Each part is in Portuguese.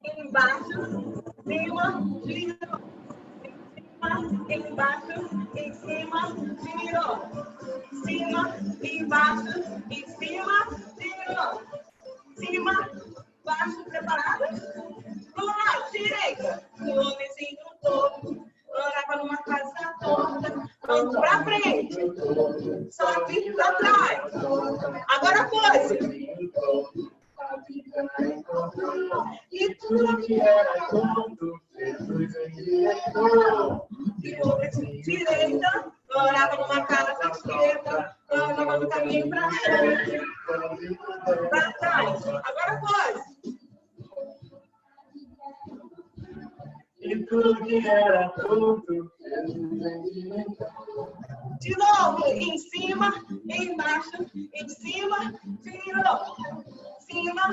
embaixo, cima, girou. Embaixo, em cima, girou. Cima, embaixo, em cima, girou. Cima, baixo, preparados? Vamos lá, direita. O homenzinho todo. Andava numa casa torta. Vamos pra frente. Só que pra trás. Agora pose. E tudo que era tonto, Jesus endireitou. Direita, orava numa casa esquerda, andava no caminho pra frente. Pra trás. Agora pode. E tudo que era tonto, Jesus endireitou. De novo, em cima, embaixo, em cima, virou. Cima,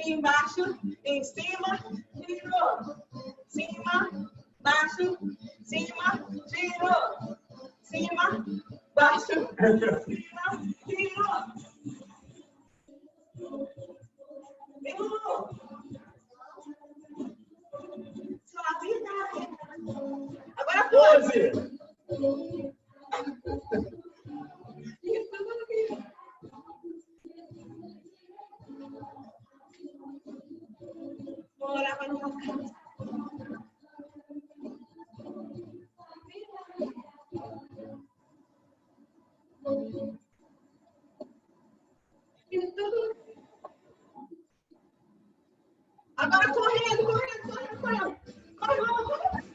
embaixo, em cima, virou. Cima, baixo, cima, virou. Cima, baixo, cima, virou. Virou. Suavidade. Agora pose. Morava numa casa. Agora correndo, correndo, correndo, correndo. Corre, vamos, corre.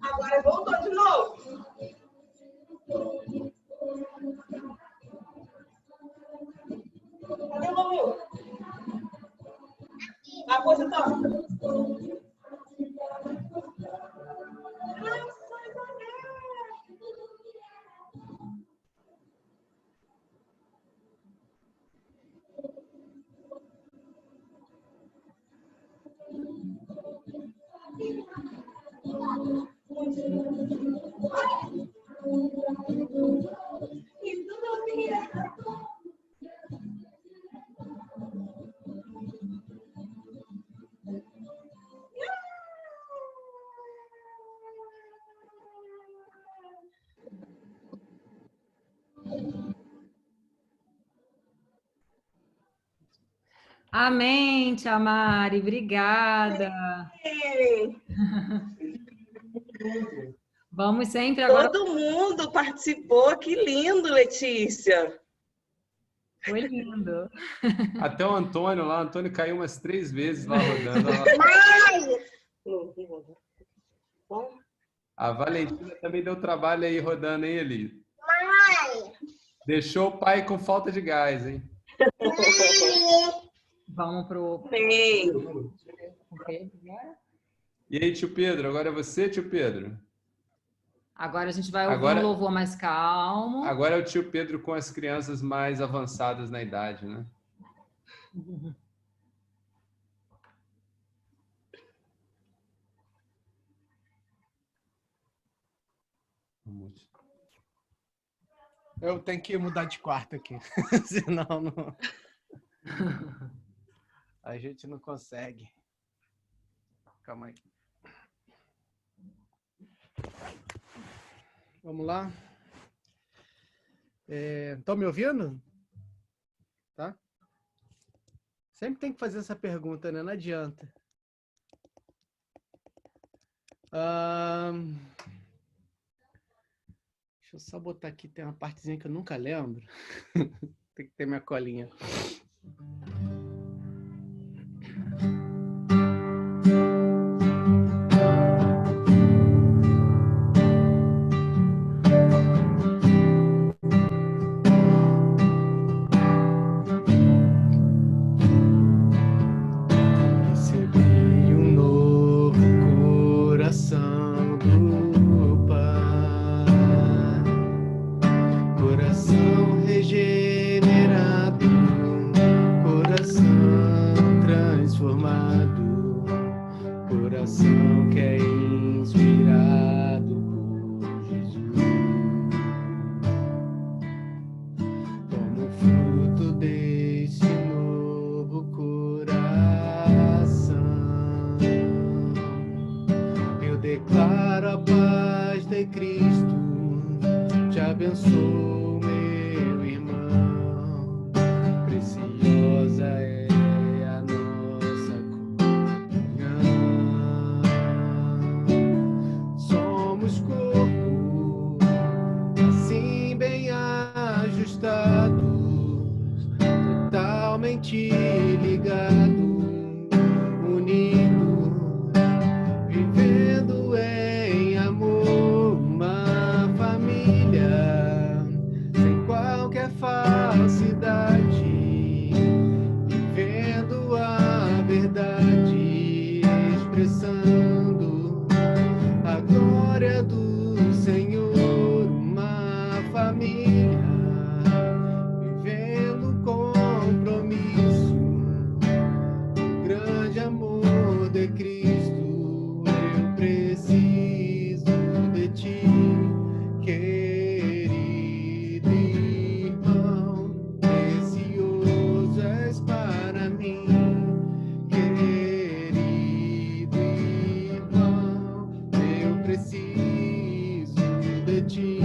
Agora voltou de novo. Cadê o Mamu? A posição. Amém, Tia Mari, obrigada. Vamos sempre agora. Todo mundo participou, que lindo, Letícia. Foi lindo. Até o Antônio lá, o Antônio caiu umas 3 vezes lá rodando. A Valentina também deu trabalho aí rodando, hein, Eli? Deixou o pai com falta de gás, hein? Vamos pro... E aí, tio Pedro, agora é você, tio Pedro? Agora a gente vai ouvir um louvor mais calmo. Agora é o tio Pedro com as crianças mais avançadas na idade, né? Eu tenho que mudar de quarto aqui, senão não... a gente não consegue. Calma aí. Vamos lá. Estão me ouvindo? Tá? Sempre tem que fazer essa pergunta, né? Não adianta. Deixa eu só botar aqui, tem uma partezinha que eu nunca lembro. Tem que ter minha colinha. Coração regenerado, coração que é inspirado por Jesus. Como fruto deste novo coração, eu declaro a paz de Cristo, te abençoo, meu irmão. Preciosa é a nossa comunhão. Somos corpo, assim bem ajustados, totalmente ligados, unidos, vivendo em amor, uma família, sem qualquer falsidade, vivendo a verdade, expressando a glória do Senhor, uma família, vivendo compromisso, o grande amor de Cristo. Eu preciso de ti, querido irmão, precioso és para mim, querido irmão, eu preciso de ti,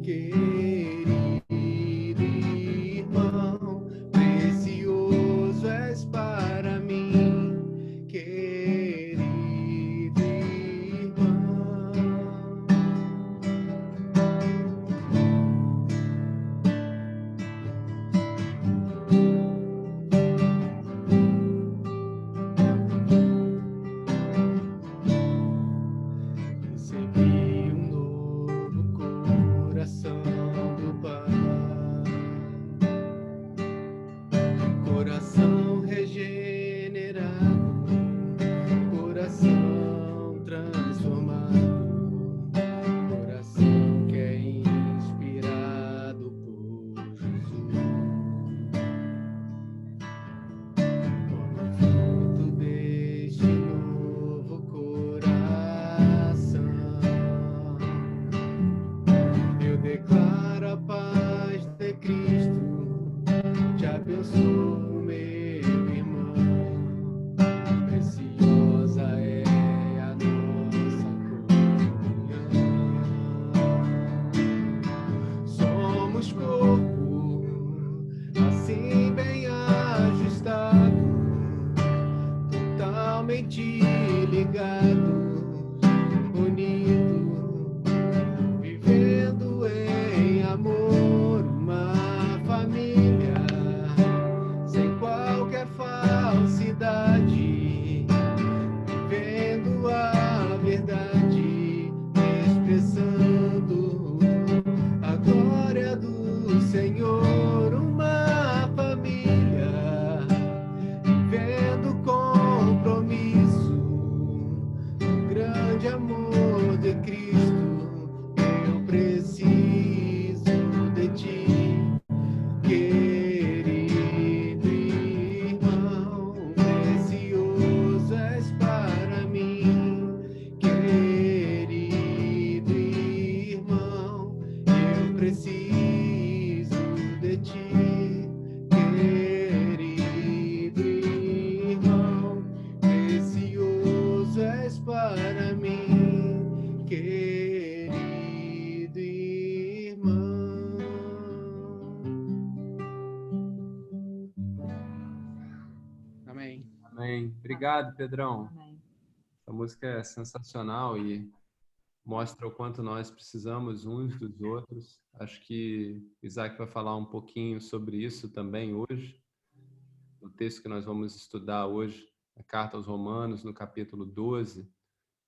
querido irmão, precioso és para mim, querido irmão. Recebi um novo coração do Pai, coração regenerado, coração transformado, coração que é inspirado por Jesus. Como fruto deste novo coração, eu declaro a paz de Cristo, te abençoo, meu irmão. Preciosa é a nossa comunhão. Somos corpo, assim bem ajustado, totalmente ligados, unidos, vivendo em amor, uma família, sem qualquer falsidade, vivendo a verdade, expressando a glória do Senhor, uma família, vivendo compromisso, o grande amor de Cristo. Eu preciso de ti, querido irmão, precioso és para mim, querido irmão, eu preciso de ti, querido irmão, precioso és para mim, querido irmão. Amém. Amém. Obrigado, Pedrão. Amém. Essa música é sensacional e mostra o quanto nós precisamos uns dos outros. Acho que Isaac vai falar um pouquinho sobre isso também hoje. O texto que nós vamos estudar hoje, a Carta aos Romanos, no capítulo 12,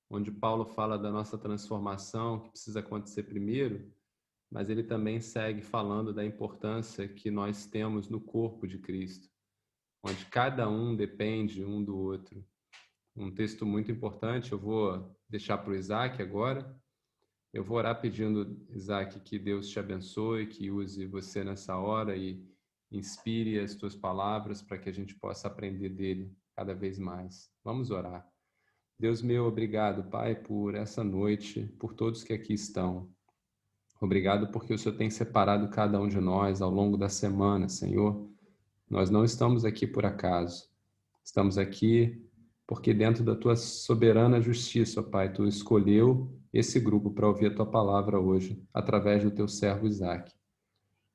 onde Paulo fala da nossa transformação, que precisa acontecer primeiro, mas ele também segue falando da importância que nós temos no corpo de Cristo, onde cada um depende um do outro. Um texto muito importante, eu vou deixar para o Isaac agora. Eu vou orar pedindo, Isaac, que Deus te abençoe, que use você nessa hora e inspire as tuas palavras para que a gente possa aprender dele cada vez mais. Vamos orar. Deus meu, obrigado, Pai, por essa noite, por todos que aqui estão. Obrigado porque o Senhor tem separado cada um de nós ao longo da semana, Senhor. Nós não estamos aqui por acaso. Estamos aqui porque dentro da Tua soberana justiça, ó Pai, Tu escolheu esse grupo para ouvir a Tua palavra hoje, através do Teu servo Isaac.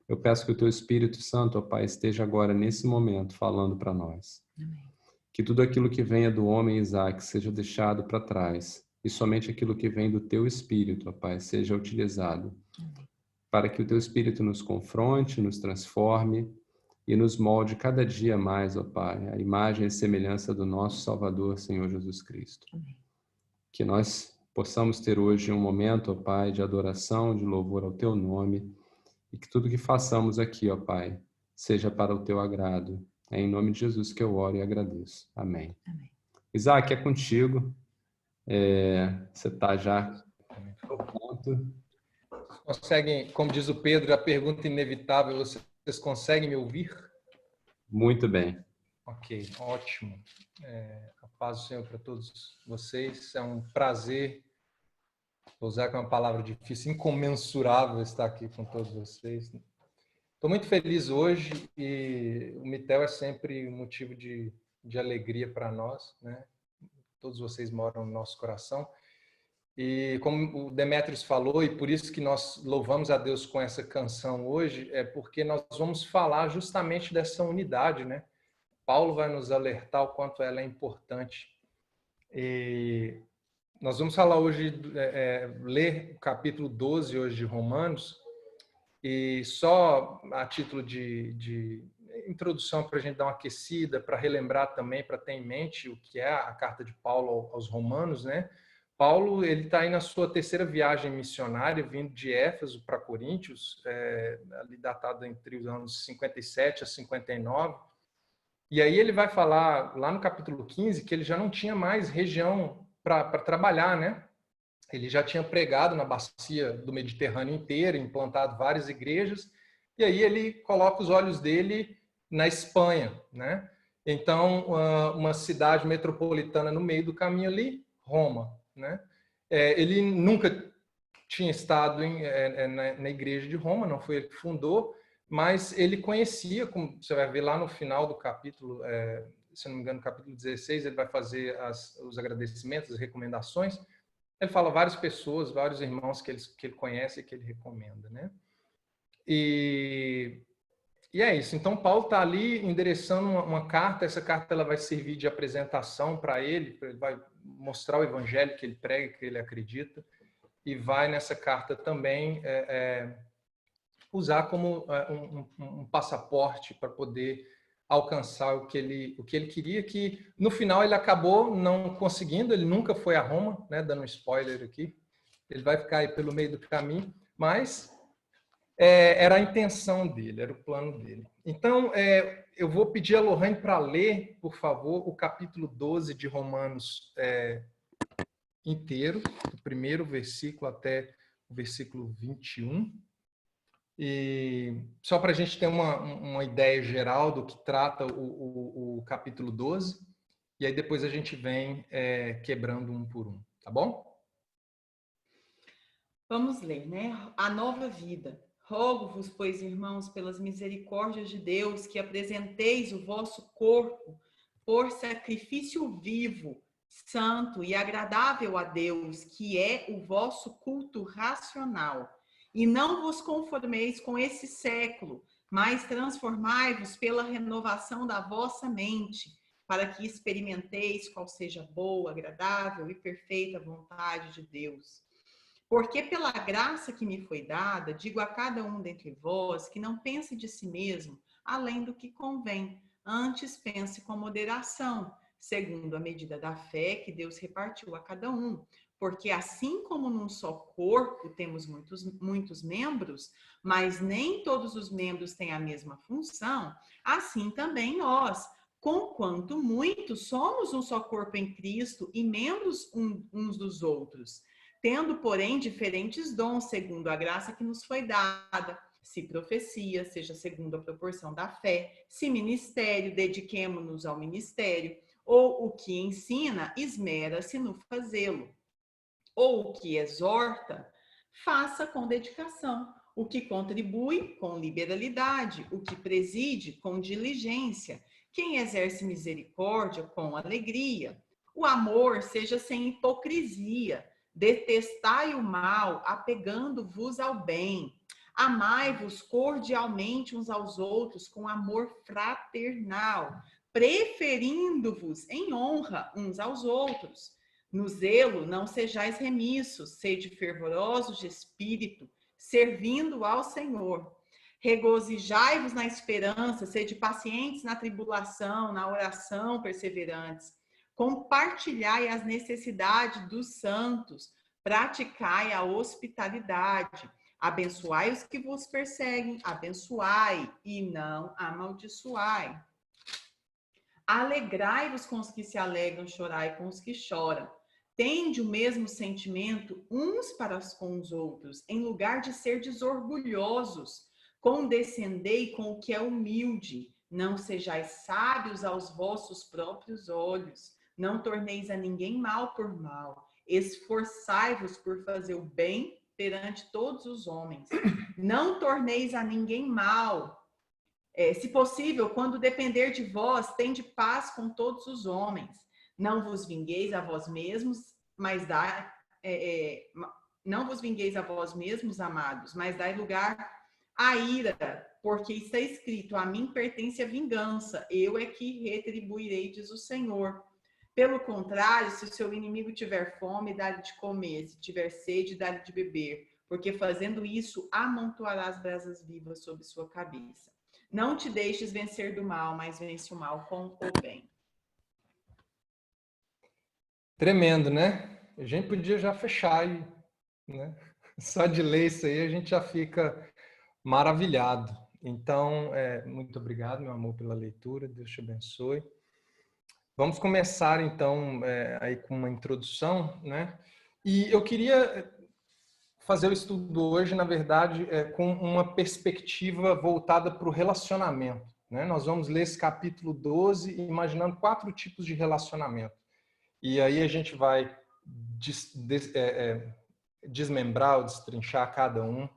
Eu peço que o Teu Espírito Santo, ó Pai, esteja agora, nesse momento, falando para nós. Amém. Que tudo aquilo que venha do homem Isaac seja deixado para trás e somente aquilo que vem do Teu Espírito, ó Pai, seja utilizado. Amém. Para que o Teu Espírito nos confronte, nos transforme e nos molde cada dia mais, ó Pai, a imagem e semelhança do nosso Salvador, Senhor Jesus Cristo. Amém. Que nós possamos ter hoje um momento, ó Pai, de adoração, de louvor ao Teu nome, e que tudo que façamos aqui, ó Pai, seja para o Teu agrado. É em nome de Jesus que eu oro e agradeço. Amém. Amém. Isaac, é contigo. Você está já pronto? Conseguem, como diz o Pedro, a pergunta inevitável, vocês conseguem me ouvir? Muito bem. Ok, ótimo. A paz do Senhor para todos vocês. É um prazer, vou usar uma palavra difícil, incomensurável estar aqui com todos vocês. Estou muito feliz hoje e o Mitel é sempre um motivo de alegria para nós, né? Todos vocês moram no nosso coração. E como o Demetrios falou, e por isso que nós louvamos a Deus com essa canção hoje, é porque nós vamos falar justamente dessa unidade, né? Paulo vai nos alertar o quanto ela é importante. E nós vamos falar hoje, ler o capítulo 12 hoje de Romanos, e só a título de introdução para a gente dar uma aquecida, para relembrar também, para ter em mente o que é a carta de Paulo aos Romanos, né? Paulo, ele está aí na sua terceira viagem missionária, vindo de Éfeso para Coríntios, ali datado entre os anos 57 a 59. E aí ele vai falar, lá no capítulo 15, que ele já não tinha mais região para trabalhar, né? Ele já tinha pregado na bacia do Mediterrâneo inteiro, implantado várias igrejas, e aí ele coloca os olhos dele na Espanha, né? Então, uma cidade metropolitana no meio do caminho ali, Roma, né? Ele nunca tinha estado na igreja de Roma, não foi ele que fundou, mas ele conhecia, como você vai ver lá no final do capítulo, se não me engano, no capítulo 16, ele vai fazer os agradecimentos, as recomendações. Ele fala várias pessoas, vários irmãos que ele conhece e que ele recomenda, né? E é isso. Então, Paulo está ali endereçando uma carta. Essa carta ela vai servir de apresentação para ele vai mostrar o evangelho que ele prega, que ele acredita, e vai nessa carta também usar como um passaporte para poder alcançar o que ele queria, que no final ele acabou não conseguindo. Ele nunca foi a Roma, né? Dando um spoiler aqui, ele vai ficar aí pelo meio do caminho, mas era a intenção dele, era o plano dele. Então, eu vou pedir a Lohane para ler, por favor, o capítulo 12 de Romanos inteiro, do primeiro versículo até o versículo 21. E só para a gente ter uma ideia geral do que trata o capítulo 12, e aí depois a gente vem quebrando um por um, tá bom? Vamos ler, né? A nova vida. Rogo-vos, pois, irmãos, pelas misericórdias de Deus, que apresenteis o vosso corpo por sacrifício vivo, santo e agradável a Deus, que é o vosso culto racional. E não vos conformeis com esse século, mas transformai-vos pela renovação da vossa mente, para que experimenteis qual seja boa, agradável e perfeita vontade de Deus. Porque pela graça que me foi dada, digo a cada um dentre vós que não pense de si mesmo além do que convém, antes pense com moderação, segundo a medida da fé que Deus repartiu a cada um. Porque assim como num só corpo temos muitos membros, mas nem todos os membros têm a mesma função, assim também nós, conquanto muitos, somos um só corpo em Cristo e membros uns dos outros, tendo, porém, diferentes dons, segundo a graça que nos foi dada. Se profecia, seja segundo a proporção da fé. Se ministério, dediquemo-nos ao ministério. ou o que ensina, esmera-se no fazê-lo. Ou o que exorta, faça com dedicação. O que contribui, com liberalidade. O que preside, com diligência. Quem exerce misericórdia, com alegria. O amor seja sem hipocrisia. Detestai o mal, apegando-vos ao bem. Amai-vos cordialmente uns aos outros, com amor fraternal, preferindo-vos em honra uns aos outros. No zelo não sejais remissos, sede fervorosos de espírito, servindo ao Senhor. Regozijai-vos na esperança, sede pacientes na tribulação, na oração perseverantes. Compartilhai as necessidades dos santos, praticai a hospitalidade. Abençoai os que vos perseguem, abençoai e não amaldiçoai. Alegrai-vos com os que se alegram, chorai com os que choram. Tende o mesmo sentimento uns para com os outros, em lugar de serdes orgulhosos. Condescendei com o que é humilde. Não sejais sábios aos vossos próprios olhos. Não torneis a ninguém mal por mal. Esforçai-vos por fazer o bem perante todos os homens. Não torneis a ninguém mal. Se possível, quando depender de vós, tende paz com todos os homens. Não vos vingueis a vós mesmos, mas não vos vingueis a vós mesmos, amados, mas dai lugar à ira, porque está escrito: a mim pertence a vingança, eu é que retribuirei, diz o Senhor. Pelo contrário, se o seu inimigo tiver fome, dá-lhe de comer, se tiver sede, dá-lhe de beber, porque fazendo isso, amontoará as brasas vivas sobre sua cabeça. Não te deixes vencer do mal, mas vence o mal com o bem. Tremendo, né? A gente podia já fechar aí, né? Só de ler isso aí a gente já fica maravilhado. Então, muito obrigado, meu amor, pela leitura. Deus te abençoe. Vamos começar, então, aí com uma introdução, né? E eu queria fazer o estudo hoje, na verdade, com uma perspectiva voltada para o relacionamento, né? Nós vamos ler esse capítulo 12, imaginando 4 tipos de relacionamento. E aí a gente vai desmembrar ou destrinchar cada um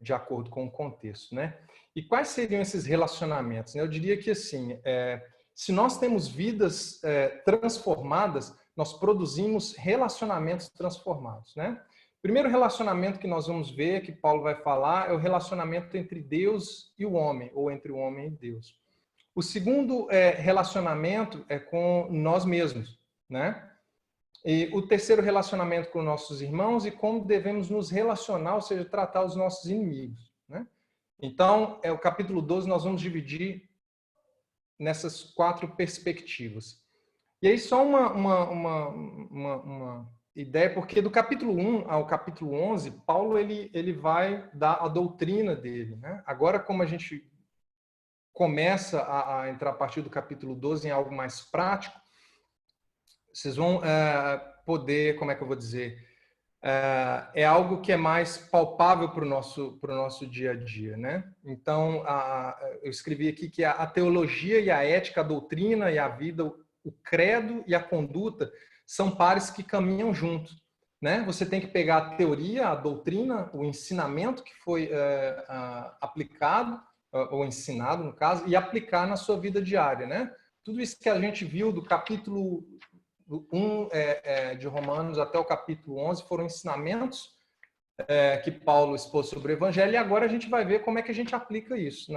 de acordo com o contexto, né? E quais seriam esses relacionamentos? Eu diria que, assim, se nós temos vidas transformadas, nós produzimos relacionamentos transformados, né? O primeiro relacionamento que nós vamos ver, que Paulo vai falar, é o relacionamento entre Deus e o homem, ou entre o homem e Deus. O segundo relacionamento é com nós mesmos, né? E o terceiro relacionamento com nossos irmãos e como devemos nos relacionar, ou seja, tratar os nossos inimigos, né? Então, o capítulo 12 nós vamos dividir nessas 4 perspectivas. E aí só uma ideia, porque do capítulo 1 ao capítulo 11, Paulo ele vai dar a doutrina dele, né? Agora, como a gente começa a entrar a partir do capítulo 12 em algo mais prático, vocês vão poder, como é que eu vou dizer, é algo que é mais palpável para o nosso dia a dia, né? Então, eu escrevi aqui que a teologia e a ética, a doutrina e a vida, o credo e a conduta são pares que caminham juntos, né? Você tem que pegar a teoria, a doutrina, o ensinamento que foi aplicado, ou ensinado, no caso, e aplicar na sua vida diária, né? Tudo isso que a gente viu do capítulo 1 de Romanos até o capítulo 11 foram ensinamentos que Paulo expôs sobre o Evangelho, e agora a gente vai ver como é que a gente aplica isso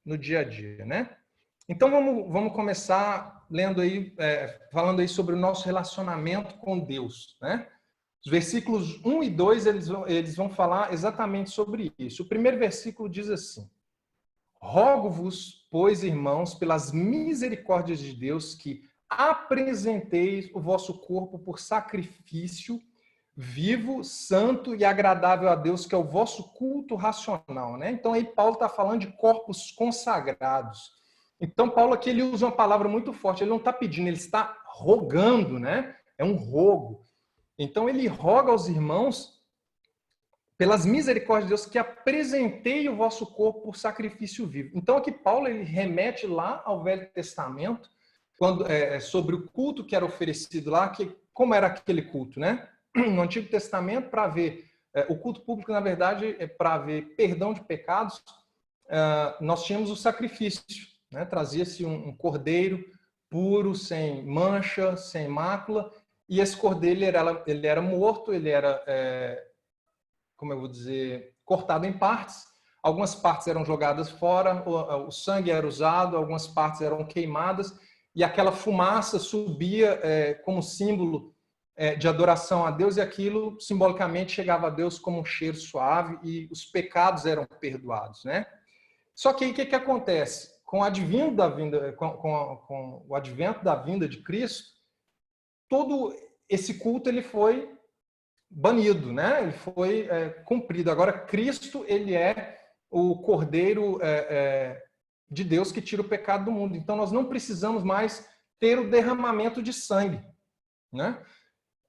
no dia a dia, né? Então vamos começar lendo aí, falando aí sobre o nosso relacionamento com Deus, né? Os versículos 1 e 2 eles vão falar exatamente sobre isso. O primeiro versículo diz assim: rogo-vos, pois, irmãos, pelas misericórdias de Deus, que apresenteis o vosso corpo por sacrifício vivo, santo e agradável a Deus, que é o vosso culto racional, né? Então aí Paulo está falando de corpos consagrados. Então Paulo aqui ele usa uma palavra muito forte, ele não está pedindo, ele está rogando, né? É um rogo. Então ele roga aos irmãos, pelas misericórdias de Deus, que apresentei o vosso corpo por sacrifício vivo. Então aqui Paulo ele remete lá ao Velho Testamento, sobre o culto que era oferecido lá, como era aquele culto, né? No Antigo Testamento, para ver o culto público, na verdade, é para ver perdão de pecados. Nós tínhamos o sacrifício, né? Trazia-se um cordeiro puro, sem mancha, sem mácula, e esse cordeiro ele era morto, ele era, como eu vou dizer, cortado em partes. Algumas partes eram jogadas fora, o sangue era usado, algumas partes eram queimadas, e aquela fumaça subia como símbolo de adoração a Deus, e aquilo simbolicamente chegava a Deus como um cheiro suave, e os pecados eram perdoados, né? Só que aí o que acontece? Com o advento da vinda de Cristo, todo esse culto ele foi banido, né? Ele foi cumprido. Agora, Cristo, ele é o Cordeiro de Deus que tira o pecado do mundo. Então, nós não precisamos mais ter o derramamento de sangue, né?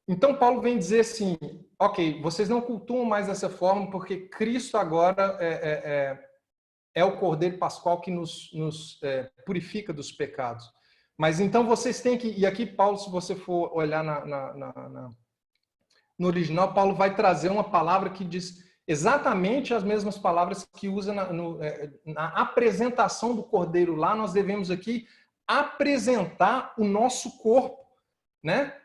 Então, Paulo vem dizer assim, ok, vocês não cultuam mais dessa forma, porque Cristo agora é o Cordeiro Pascual que nos purifica dos pecados. Mas então vocês têm que... E aqui, Paulo, se você for olhar no original, Paulo vai trazer uma palavra que diz exatamente as mesmas palavras que usa na apresentação do Cordeiro lá. Nós devemos aqui apresentar o nosso corpo, né?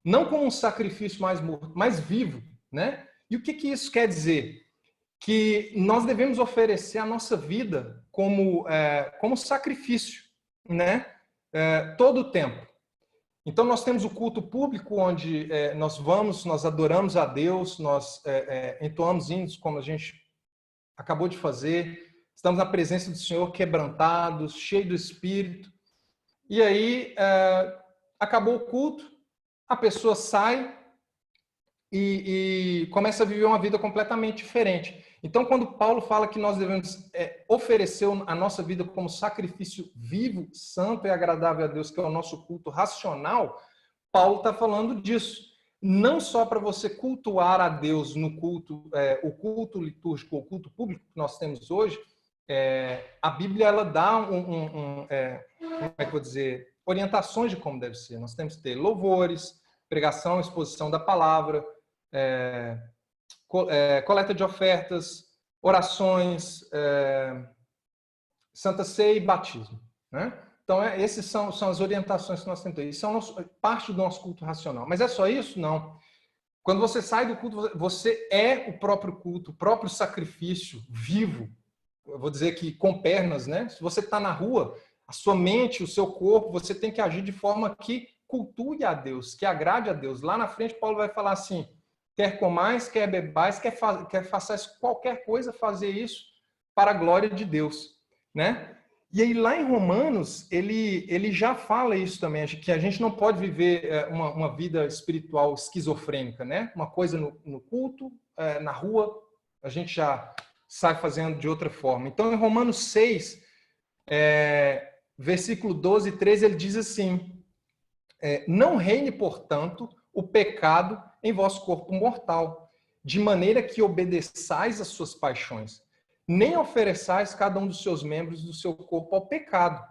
Não como um sacrifício mais morto, mas vivo, né? E o que isso quer dizer? Que nós devemos oferecer a nossa vida como sacrifício, né? Todo o tempo. Então, nós temos o culto público, onde nós adoramos a Deus, nós entoamos hinos, como a gente acabou de fazer, estamos na presença do Senhor, quebrantados, cheios do Espírito. E aí, acabou o culto, a pessoa sai e começa a viver uma vida completamente diferente. Então, quando Paulo fala que nós devemos oferecer a nossa vida como sacrifício vivo, santo e agradável a Deus, que é o nosso culto racional, Paulo está falando disso. Não só para você cultuar a Deus no culto, o culto litúrgico, o culto público que nós temos hoje, a Bíblia ela dá como é que eu vou dizer, orientações de como deve ser. Nós temos que ter louvores, pregação, exposição da palavra, coleta de ofertas, orações, Santa Ceia e batismo, né? Então, essas são as orientações que nós temos. Isso é parte do nosso culto racional. Mas é só isso? Não. Quando você sai do culto, você é o próprio culto, o próprio sacrifício vivo. Eu vou dizer que com pernas, né? Se você está na rua, a sua mente, o seu corpo, você tem que agir de forma que cultue a Deus, que agrade a Deus. Lá na frente, Paulo vai falar assim: quer comais, quer bebais, quer façais qualquer coisa, fazer isso para a glória de Deus, né? E aí lá em Romanos, ele já fala isso também, que a gente não pode viver uma vida espiritual esquizofrênica, né? Uma coisa no culto, na rua, a gente já sai fazendo de outra forma. Então, em Romanos 6, versículo 12 e 13, ele diz assim: não reine, portanto, o pecado em vosso corpo mortal, de maneira que obedeçais às suas paixões, nem ofereçais cada um dos seus membros do seu corpo ao pecado,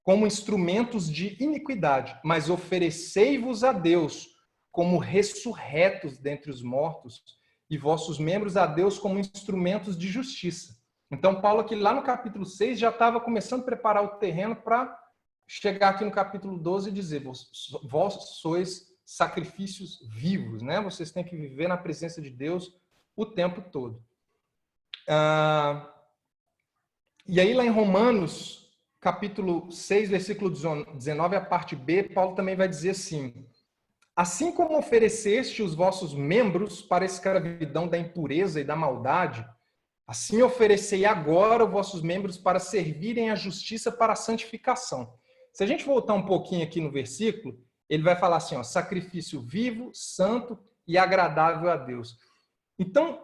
como instrumentos de iniquidade, mas oferecei-vos a Deus como ressurretos dentre os mortos, e vossos membros a Deus como instrumentos de justiça. Então, Paulo aqui lá no capítulo 6 já estava começando a preparar o terreno para chegar aqui no capítulo 12 e dizer: vós sois sacrifícios vivos, né? Vocês têm que viver na presença de Deus o tempo todo. E aí lá em Romanos, capítulo 6, versículo 19, a parte B, Paulo também vai dizer assim: assim como ofereceste os vossos membros para a escravidão da impureza e da maldade, assim oferecei agora os vossos membros para servirem à justiça para a santificação. Se a gente voltar um pouquinho aqui no versículo, ele vai falar assim, ó, sacrifício vivo, santo e agradável a Deus. Então,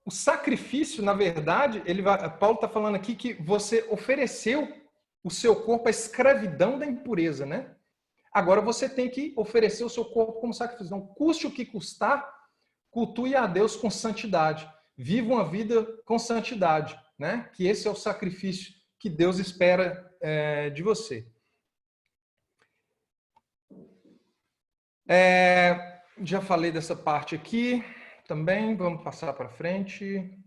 o sacrifício, na verdade, Paulo está falando aqui que você ofereceu o seu corpo à escravidão da impureza, né? Agora você tem que oferecer o seu corpo como sacrifício. Então, custe o que custar, cultue a Deus com santidade. Viva uma vida com santidade, né? Que esse é o sacrifício que Deus espera de você. Já falei dessa parte aqui também, vamos passar para frente.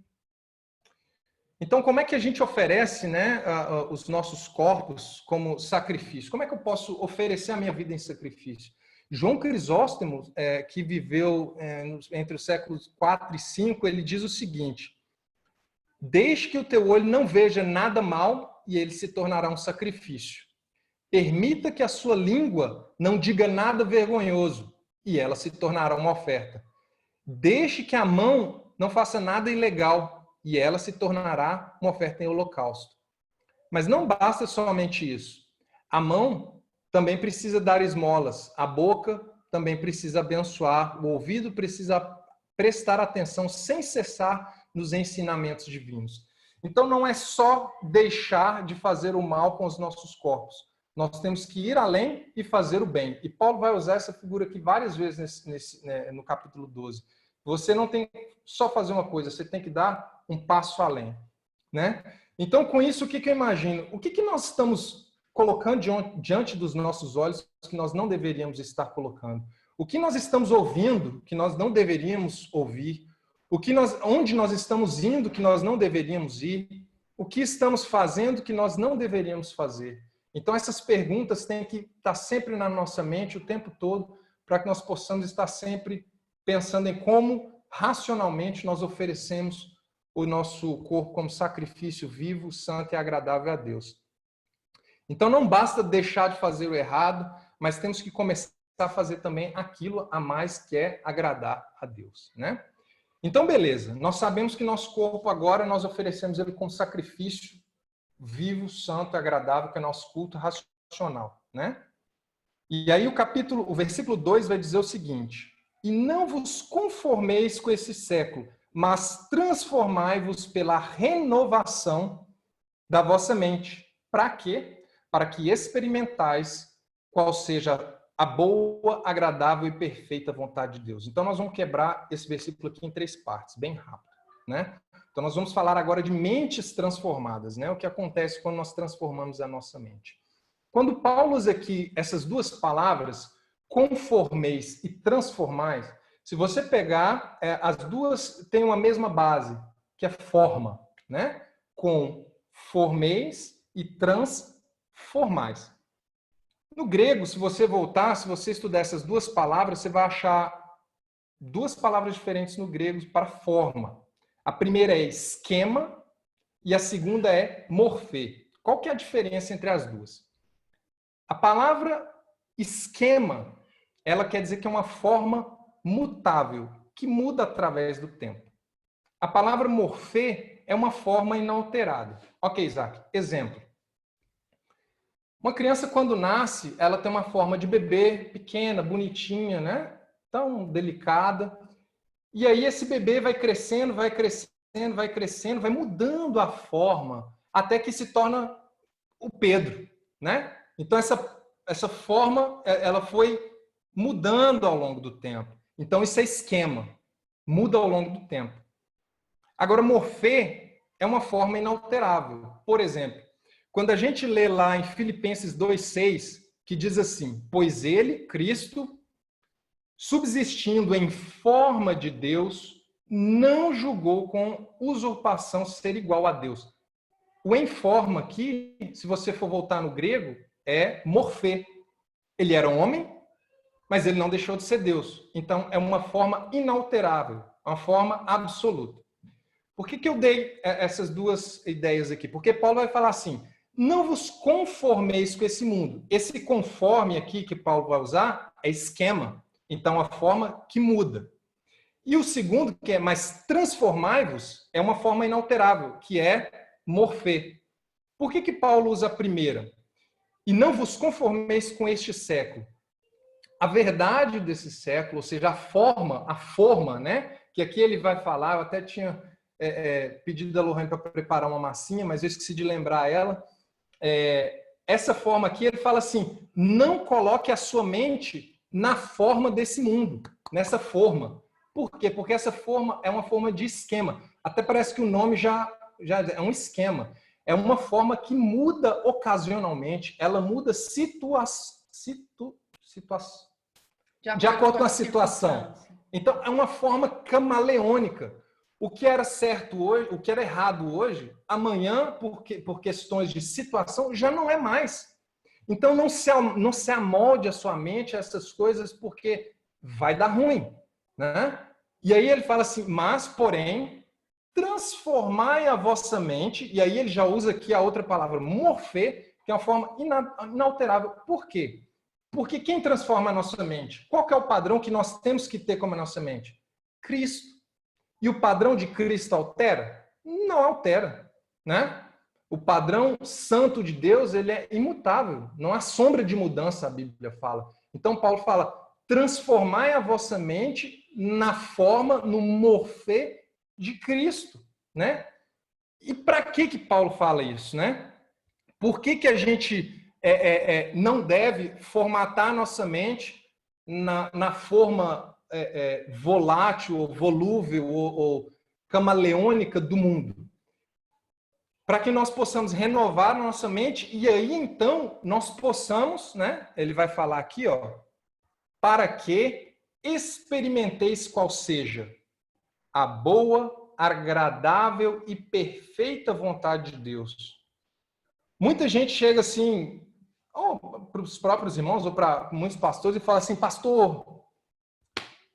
Então, como é que a gente oferece, né, os nossos corpos como sacrifício? Como é que eu posso oferecer a minha vida em sacrifício? João Crisóstomo, que viveu entre os séculos 4 e 5, ele diz o seguinte: deixe que o teu olho não veja nada mal e ele se tornará um sacrifício. Permita que a sua língua não diga nada vergonhoso e ela se tornará uma oferta. Deixe que a mão não faça nada ilegal e ela se tornará uma oferta em holocausto. Mas não basta somente isso. A mão também precisa dar esmolas, a boca também precisa abençoar, o ouvido precisa prestar atenção sem cessar nos ensinamentos divinos. Então não é só deixar de fazer o mal com os nossos corpos. Nós temos que ir além e fazer o bem. E Paulo vai usar essa figura aqui várias vezes no capítulo 12. Você não tem só fazer uma coisa, você tem que dar um passo além, né? Então, com isso, o que eu imagino? O que nós estamos colocando diante dos nossos olhos que nós não deveríamos estar colocando? O que nós estamos ouvindo que nós não deveríamos ouvir? Onde nós estamos indo que nós não deveríamos ir? O que estamos fazendo que nós não deveríamos fazer? Então, essas perguntas têm que estar sempre na nossa mente o tempo todo, para que nós possamos estar sempre pensando em como racionalmente nós oferecemos o nosso corpo como sacrifício vivo, santo e agradável a Deus. Então, não basta deixar de fazer o errado, mas temos que começar a fazer também aquilo a mais que é agradar a Deus, né? Então, beleza. Nós sabemos que nosso corpo agora nós oferecemos ele como sacrifício vivo, santo, agradável, que é nosso culto racional, né? E aí o versículo 2 vai dizer o seguinte: e não vos conformeis com esse século, mas transformai-vos pela renovação da vossa mente. Para quê? Para que experimentais qual seja a boa, agradável e perfeita vontade de Deus. Então nós vamos quebrar esse versículo aqui em 3 partes, bem rápido, né? Então nós vamos falar agora de mentes transformadas, né? O que acontece quando nós transformamos a nossa mente. Quando Paulo usa aqui essas duas palavras, conformeis e transformais, se você pegar, as duas têm uma mesma base, que é forma, né? Conformeis e transformais. No grego, se você estudar essas duas palavras, você vai achar duas palavras diferentes no grego para forma. A primeira é esquema e a segunda é morfê. Qual que é a diferença entre as duas? A palavra esquema, ela quer dizer que é uma forma mutável, que muda através do tempo. A palavra morfê é uma forma inalterada. Ok, Isaac, exemplo. Uma criança, quando nasce, ela tem uma forma de bebê, pequena, bonitinha, né? Tão delicada. E aí esse bebê vai crescendo, vai mudando a forma, até que se torna o Pedro, né? Então essa forma, ela foi mudando ao longo do tempo. Então isso é esquema, muda ao longo do tempo. Agora, morfê é uma forma inalterável. Por exemplo, quando a gente lê lá em Filipenses 2,6, que diz assim: pois ele, Cristo, subsistindo em forma de Deus, não julgou com usurpação ser igual a Deus. O em forma aqui, se você for voltar no grego, é morfê. Ele era um homem, mas ele não deixou de ser Deus. Então, é uma forma inalterável, uma forma absoluta. Por que eu dei essas duas ideias aqui? Porque Paulo vai falar assim: não vos conformeis com esse mundo. Esse conforme aqui que Paulo vai usar é esquema. Então, a forma que muda. E o segundo, que é mais transformai-vos, é uma forma inalterável, que é morfê. Por que Paulo usa a primeira? E não vos conformeis com este século. A verdade desse século, ou seja, a forma, né? Que aqui ele vai falar, eu até tinha pedido a Lohane para preparar uma massinha, mas eu esqueci de lembrar ela. Essa forma aqui, ele fala assim: não coloque a sua mente na forma desse mundo, nessa forma. Por quê? Porque essa forma é uma forma de esquema. Até parece que o nome já é um esquema. é uma forma que muda ocasionalmente, ela muda de acordo com a situação. Então, é uma forma camaleônica. O que era certo hoje, o que era errado hoje, amanhã, por questões de situação, já não é mais. Então, não se amolde a sua mente a essas coisas, porque vai dar ruim, né? E aí ele fala assim, mas, porém, transformai a vossa mente, e aí ele já usa aqui a outra palavra, morfê, que é uma forma inalterável. Por quê? Porque quem transforma a nossa mente? Qual que é o padrão que nós temos que ter como a nossa mente? Cristo. E o padrão de Cristo altera? Não altera, né? O padrão santo de Deus, ele é imutável. Não há sombra de mudança, a Bíblia fala. Então, Paulo fala, transformai a vossa mente na forma, no morfê de Cristo, né? E para que Paulo fala isso, né? Por que a gente não deve formatar a nossa mente na forma volátil, ou volúvel, ou camaleônica do mundo? Para que nós possamos renovar a nossa mente e aí, então, nós possamos, né? Ele vai falar aqui, ó, para que experimenteis qual seja a boa, agradável e perfeita vontade de Deus. Muita gente chega assim, ou para os próprios irmãos, ou para muitos pastores, e fala assim, pastor,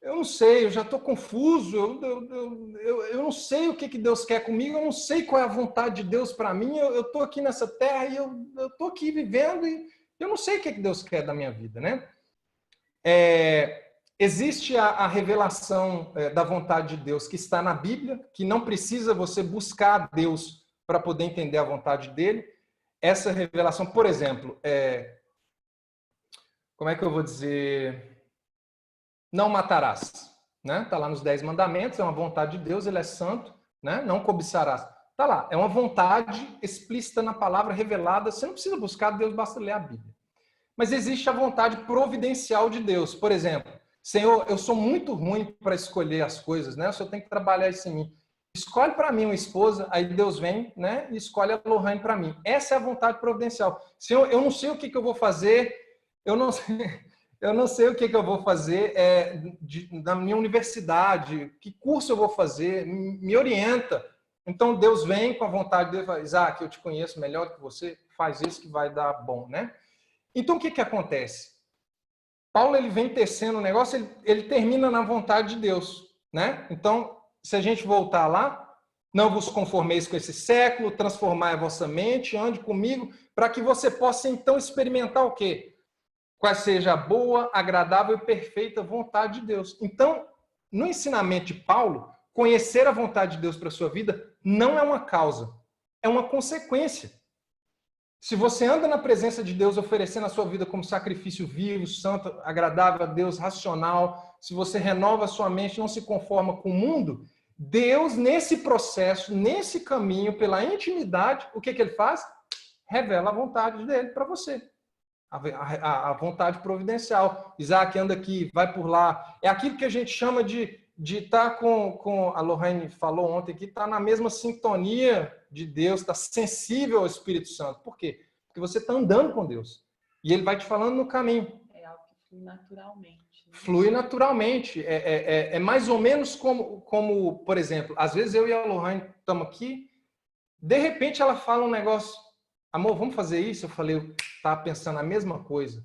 eu não sei, eu já estou confuso, eu não sei o que Deus quer comigo, eu não sei qual é a vontade de Deus para mim, eu estou aqui nessa terra e eu estou aqui vivendo e eu não sei o que Deus quer da minha vida, né? Existe a revelação da vontade de Deus que está na Bíblia, que não precisa você buscar a Deus para poder entender a vontade dele. Essa revelação, por exemplo, como é que eu vou dizer? Não matarás, né? Está lá nos 10 mandamentos, é uma vontade de Deus, ele é santo, né? Não cobiçarás. Está lá, é uma vontade explícita na palavra revelada, você não precisa buscar Deus, basta ler a Bíblia. Mas existe a vontade providencial de Deus. Por exemplo, Senhor, eu sou muito ruim para escolher as coisas, né? O Senhor tem que trabalhar isso em mim. Escolhe para mim uma esposa, aí Deus vem, né? E escolhe a Lohane para mim. Essa é a vontade providencial. Senhor, eu não sei o que eu vou fazer, eu não sei o que eu vou fazer na minha universidade, que curso eu vou fazer, me orienta. Então Deus vem com a vontade dele e fala, Isaac, eu te conheço melhor que você, faz isso que vai dar bom, né? Então o que acontece? Paulo ele vem tecendo o negócio, ele termina na vontade de Deus, né? Então, se a gente voltar lá, não vos conformeis com esse século, transformai a vossa mente, ande comigo, para que você possa então experimentar o quê? Qual seja a boa, agradável e perfeita vontade de Deus. Então, no ensinamento de Paulo, conhecer a vontade de Deus para a sua vida não é uma causa, é uma consequência. Se você anda na presença de Deus oferecendo a sua vida como sacrifício vivo, santo, agradável a Deus, racional, se você renova a sua mente, não se conforma com o mundo, Deus, nesse processo, nesse caminho, pela intimidade, o que ele faz? Revela a vontade dele para você. A vontade providencial. Isaac, anda aqui, vai por lá. É aquilo que a gente chama de estar com a Lohane falou ontem aqui, está na mesma sintonia de Deus, está sensível ao Espírito Santo. Por quê? Porque você está andando com Deus. E ele vai te falando no caminho. É algo que flui naturalmente. Né? Flui naturalmente. É mais ou menos como, por exemplo, às vezes eu e a Lohane estamos aqui, de repente ela fala um negócio, amor, vamos fazer isso? Eu falei, eu estava pensando a mesma coisa.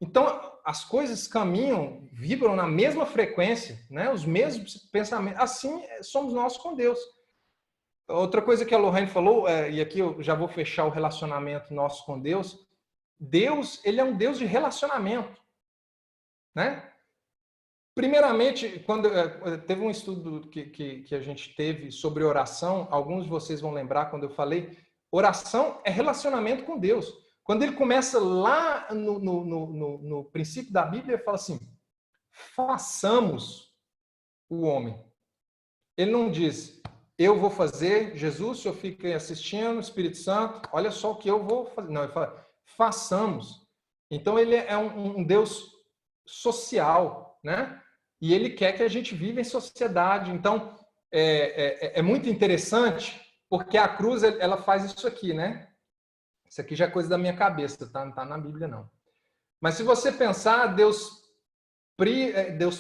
Então, as coisas caminham, vibram na mesma frequência, né? Os mesmos pensamentos. Assim somos nós com Deus. Outra coisa que a Lohane falou, e aqui eu já vou fechar o relacionamento nosso com Deus, Deus, ele é um Deus de relacionamento, né? Primeiramente, quando teve um estudo que a gente teve sobre oração, alguns de vocês vão lembrar quando eu falei, oração é relacionamento com Deus. Quando ele começa lá no princípio da Bíblia, ele fala assim, façamos o homem. Ele não diz, eu vou fazer, Jesus, o senhor fica assistindo, Espírito Santo, olha só o que eu vou fazer. Não, ele fala, façamos. Então, ele é um Deus social, né? E ele quer que a gente viva em sociedade. Então, é muito interessante Porque a cruz, ela faz isso aqui, né? Isso aqui já é coisa da minha cabeça, tá? Não tá na Bíblia, não. Mas se você pensar, Deus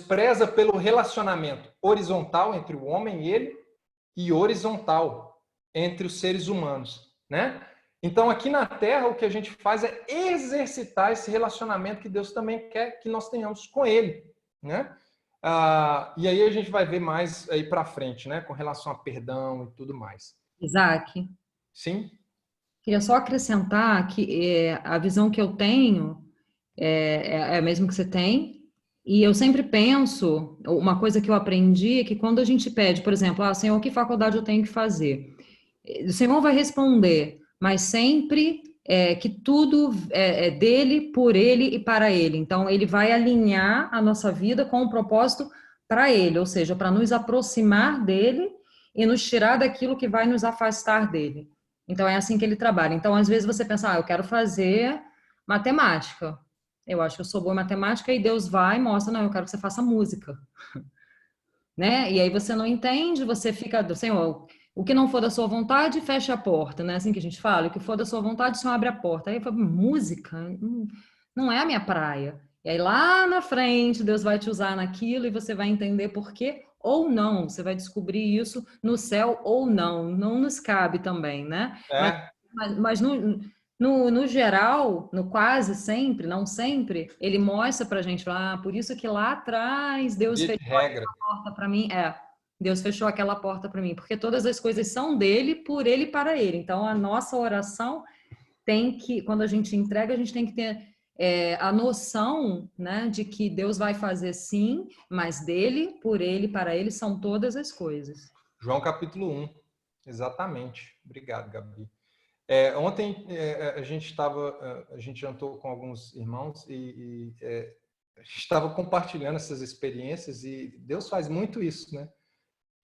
preza pelo relacionamento horizontal entre o homem e ele e horizontal entre os seres humanos, né? Então, aqui na Terra, o que a gente faz é exercitar esse relacionamento que Deus também quer que nós tenhamos com ele, né? E aí a gente vai ver mais aí para frente, né? Com relação a perdão e tudo mais. Isaac, Sim? queria só acrescentar que a visão que eu tenho é a mesma que você tem, e eu sempre penso, uma coisa que eu aprendi é que quando a gente pede, por exemplo, Senhor, que faculdade eu tenho que fazer? O Senhor vai responder, mas sempre que tudo é dele, por ele e para ele. Então, ele vai alinhar a nossa vida com um propósito para ele, ou seja, para nos aproximar dele e nos tirar daquilo que vai nos afastar dele. Então, é assim que ele trabalha. Então, às vezes você pensa, eu quero fazer matemática. Eu acho que eu sou boa em matemática e Deus vai e mostra, não, eu quero que você faça música. Né? E aí você não entende, você fica, Senhor, o que não for da sua vontade, fecha a porta, né? Assim que a gente fala, o que for da sua vontade, o Senhor abre a porta. Aí eu falo, música não é a minha praia. E aí lá na frente, Deus vai te usar naquilo e você vai entender por quê ou não. Você vai descobrir isso no céu ou não. Não nos cabe também, né? Mas no geral, no quase sempre, não sempre, ele mostra pra gente, por isso que lá atrás Deus fechou aquela porta para mim. Deus fechou aquela porta para mim, porque todas as coisas são dele, por ele e para ele. Então, a nossa oração tem que, quando a gente entrega, a gente tem que ter a noção, né, de que Deus vai fazer sim, mas dele, por ele, para ele, são todas as coisas. João capítulo 1, exatamente. Obrigado, Gabi. Ontem a gente jantou com alguns irmãos e a gente estava compartilhando essas experiências e Deus faz muito isso, né?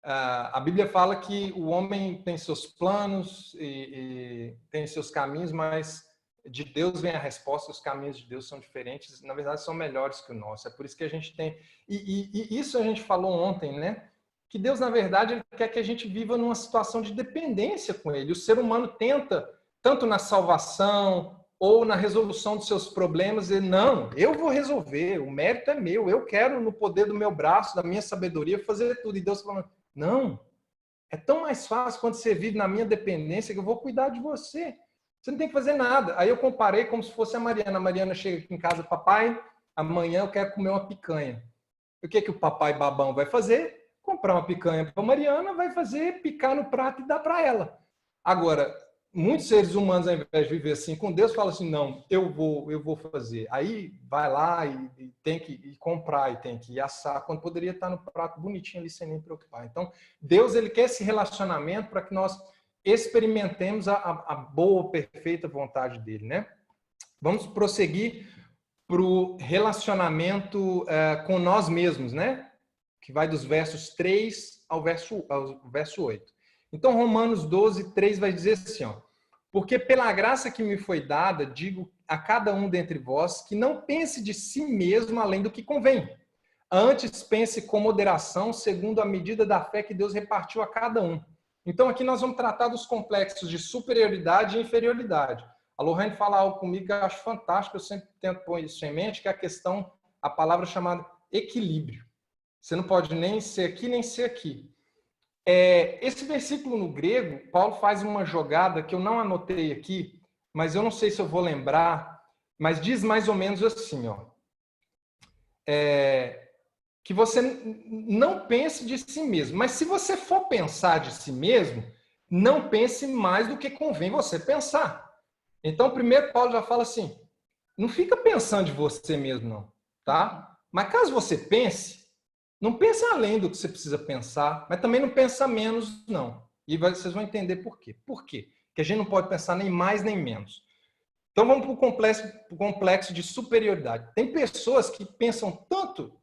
A Bíblia fala que o homem tem seus planos e tem seus caminhos, mas de Deus vem a resposta, os caminhos de Deus são diferentes, na verdade são melhores que o nosso. É por isso que a gente tem... E isso a gente falou ontem, né? Que Deus, na verdade, ele quer que a gente viva numa situação de dependência com ele. O ser humano tenta, tanto na salvação ou na resolução dos seus problemas, dizer, não, eu vou resolver, o mérito é meu, eu quero, no poder do meu braço, da minha sabedoria, fazer tudo. E Deus falando, não, é tão mais fácil quando você vive na minha dependência que eu vou cuidar de você. Você não tem que fazer nada. Aí eu comparei como se fosse a Mariana. A Mariana chega aqui em casa, papai, amanhã eu quero comer uma picanha. O que o papai babão vai fazer? Comprar uma picanha para a Mariana, vai fazer, picar no prato e dar para ela. Agora, muitos seres humanos, ao invés de viver assim com Deus, falam assim, não, eu vou fazer. Aí vai lá e tem que comprar, e tem que assar, quando poderia estar no prato bonitinho ali, sem nem preocupar. Então, Deus, ele quer esse relacionamento para que nós experimentemos a boa, perfeita vontade dele, né? Vamos prosseguir para o relacionamento com nós mesmos, né? Que vai dos versos 3 ao verso 8. Então, Romanos 12, 3 vai dizer assim, porque pela graça que me foi dada, digo a cada um dentre vós que não pense de si mesmo além do que convém. Antes pense com moderação, segundo a medida da fé que Deus repartiu a cada um. Então, aqui nós vamos tratar dos complexos de superioridade e inferioridade. A Lorraine fala algo comigo que eu acho fantástico, eu sempre tento pôr isso em mente, que é a palavra chamada equilíbrio. Você não pode nem ser aqui, nem ser aqui. Esse versículo no grego, Paulo faz uma jogada que eu não anotei aqui, mas eu não sei se eu vou lembrar, mas diz mais ou menos assim, que você não pense de si mesmo. Mas se você for pensar de si mesmo, não pense mais do que convém você pensar. Então, primeiro Paulo já fala assim, não fica pensando de você mesmo, não, tá? Mas caso você pense, não pense além do que você precisa pensar, mas também não pensa menos, não. E vocês vão entender por quê. Por quê? Porque a gente não pode pensar nem mais nem menos. Então vamos para o complexo de superioridade. Tem pessoas que pensam tanto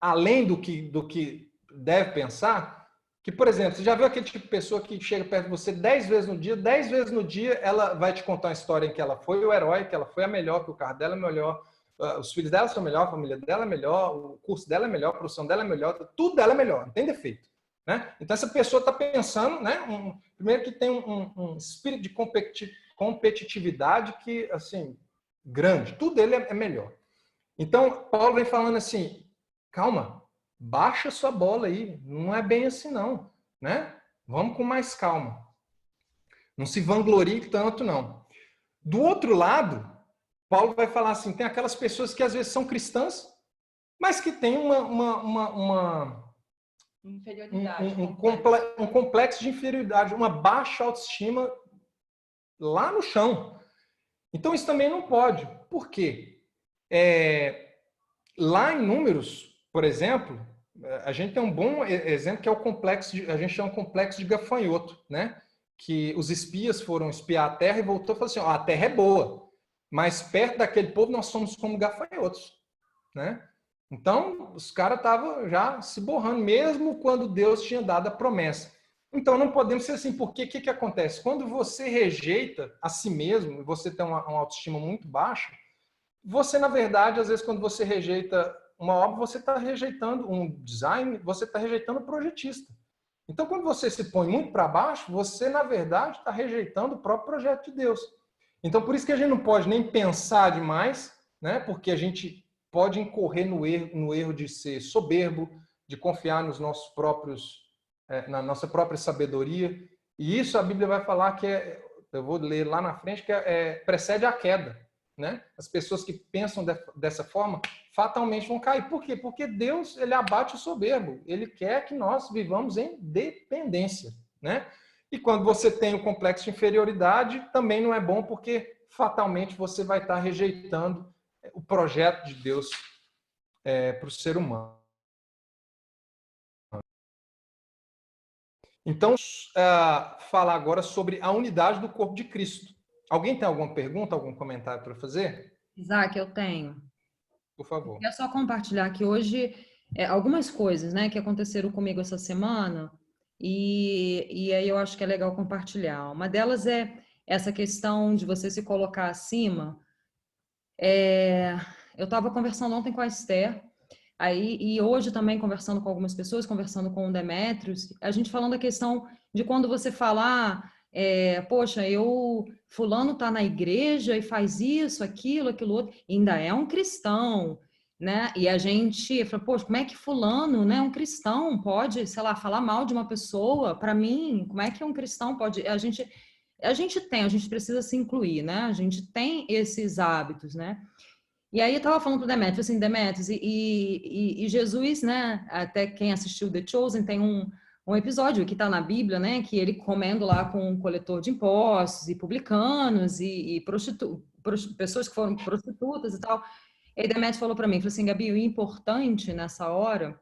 além do que deve pensar, que, por exemplo, você já viu aquele tipo de pessoa que chega perto de você 10 vezes no dia, 10 vezes no dia ela vai te contar uma história em que ela foi o herói, que ela foi a melhor, que o carro dela é melhor, os filhos dela são melhor, a família dela é melhor, o curso dela é melhor, a profissão dela é melhor, tudo dela é melhor, não tem defeito. né? Então, essa pessoa está pensando, né? Primeiro que tem um espírito de competitividade que, assim, grande. Tudo dele é melhor. Então, Paulo vem falando assim, calma, baixa sua bola aí. Não é bem assim, não, né? Vamos com mais calma. Não se vanglorie tanto, não. Do outro lado, Paulo vai falar assim, tem aquelas pessoas que às vezes são cristãs, mas que têm Inferioridade. um complexo de inferioridade, uma baixa autoestima lá no chão. Então, isso também não pode. Por quê? Lá em Números, por exemplo, a gente tem um bom exemplo que é o complexo, a gente chama complexo de gafanhoto, né? Que os espias foram espiar a terra e voltou e falou assim, a terra é boa, mas perto daquele povo nós somos como gafanhotos, né? Então, os caras estavam já se borrando, mesmo quando Deus tinha dado a promessa. Então, não podemos ser assim, porque o que acontece? Quando você rejeita a si mesmo, você tem uma autoestima muito baixa, você, na verdade, às vezes, quando você rejeita uma obra, você está rejeitando um design, você está rejeitando o projetista. Então, quando você se põe muito para baixo, você, na verdade, está rejeitando o próprio projeto de Deus. Então, por isso que a gente não pode nem pensar demais, né? Porque a gente pode incorrer no erro de ser soberbo, de confiar nos nossos próprios, na nossa própria sabedoria. E isso a Bíblia vai falar que eu vou ler lá na frente, que precede a queda, né? As pessoas que pensam dessa forma fatalmente vão cair. Por quê? Porque Deus, ele abate o soberbo. Ele quer que nós vivamos em dependência, né? E quando você tem o complexo de inferioridade, também não é bom, porque fatalmente você vai estar rejeitando o projeto de Deus para o ser humano. Então, falar agora sobre a unidade do corpo de Cristo. Alguém tem alguma pergunta, algum comentário para fazer? Isaac, eu tenho. Por favor. É só compartilhar que hoje algumas coisas, né, que aconteceram comigo essa semana e aí eu acho que é legal compartilhar. Uma delas é essa questão de você se colocar acima. Eu estava conversando ontem com a Esther, aí, e hoje também conversando com algumas pessoas, conversando com o Demetrios, a gente falando da questão de quando você fala, poxa, fulano tá na igreja e faz isso, aquilo outro, ainda é um cristão, né? E a gente fala, poxa, como é que fulano, né, um cristão pode, sei lá, falar mal de uma pessoa? Para mim, como é que um cristão pode? A gente precisa se incluir, né? A gente tem esses hábitos, né? E aí eu estava falando para o Demetrios, assim, Demetrios, e Jesus, né, até quem assistiu The Chosen, tem um episódio que está na Bíblia, né, que ele comendo lá com um coletor de impostos, e publicanos, e pessoas que foram prostitutas e tal. E aí Demetrios falou para mim, falou assim, Gabi, o importante nessa hora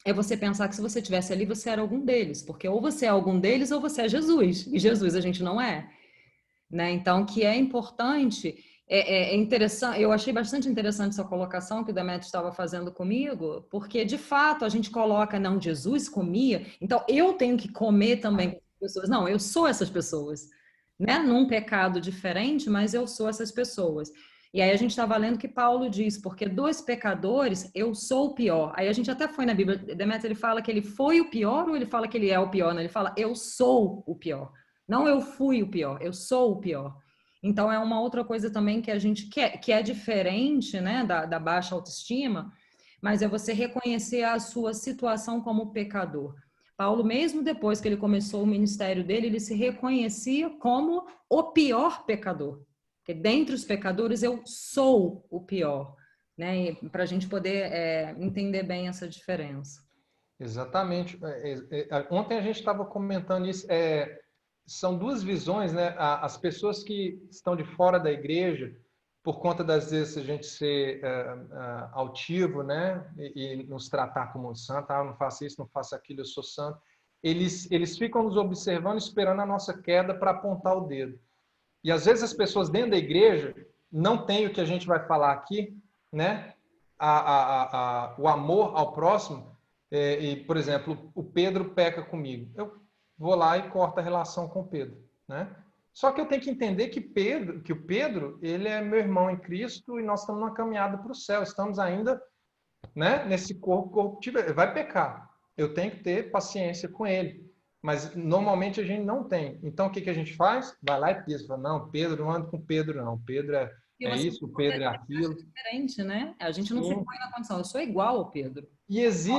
é você pensar que se você estivesse ali, você era algum deles, porque ou você é algum deles ou você é Jesus, e Jesus a gente não é, né? Então, que é importante, é interessante, eu achei bastante interessante essa colocação que o Demetrios estava fazendo comigo, porque, de fato, a gente coloca, não, Jesus comia, então eu tenho que comer também com as pessoas. Não, eu sou essas pessoas, né? Num pecado diferente, mas eu sou essas pessoas. E aí a gente estava lendo que Paulo diz, porque dos pecadores eu sou o pior. Aí a gente até foi na Bíblia, Demetrios, ele fala que ele foi o pior ou ele fala que ele é o pior? Né? Ele fala, eu sou o pior. Não eu fui o pior, eu sou o pior. Então, é uma outra coisa também que a gente quer, que é diferente, né, da baixa autoestima, mas é você reconhecer a sua situação como pecador. Paulo, mesmo depois que ele começou o ministério dele, ele se reconhecia como o pior pecador. Porque dentre os pecadores, eu sou o pior, né? Para a gente poder entender bem essa diferença. Exatamente. Ontem a gente estava comentando isso. São duas visões, né? As pessoas que estão de fora da igreja, por conta das vezes a gente ser altivo, né? E nos tratar como santo, não faço isso, não faço aquilo, eu sou santo. Eles ficam nos observando, esperando a nossa queda para apontar o dedo. E às vezes as pessoas dentro da igreja não têm o que a gente vai falar aqui, né? O amor ao próximo. Por exemplo, o Pedro peca comigo. Eu vou lá e corto a relação com o Pedro, né? Só que eu tenho que entender que o Pedro, ele é meu irmão em Cristo e nós estamos numa caminhada para o céu. Estamos ainda, né, nesse corpo vai pecar. eu tenho que ter paciência com ele. Mas normalmente a gente não tem. Então o que a gente faz? Vai lá e pisa. Fala, não, Pedro, não ando com Pedro, não. Pedro é isso, Pedro é aquilo. Diferente, né? A gente não se Sim. põe na condição. Eu sou igual ao Pedro. E isso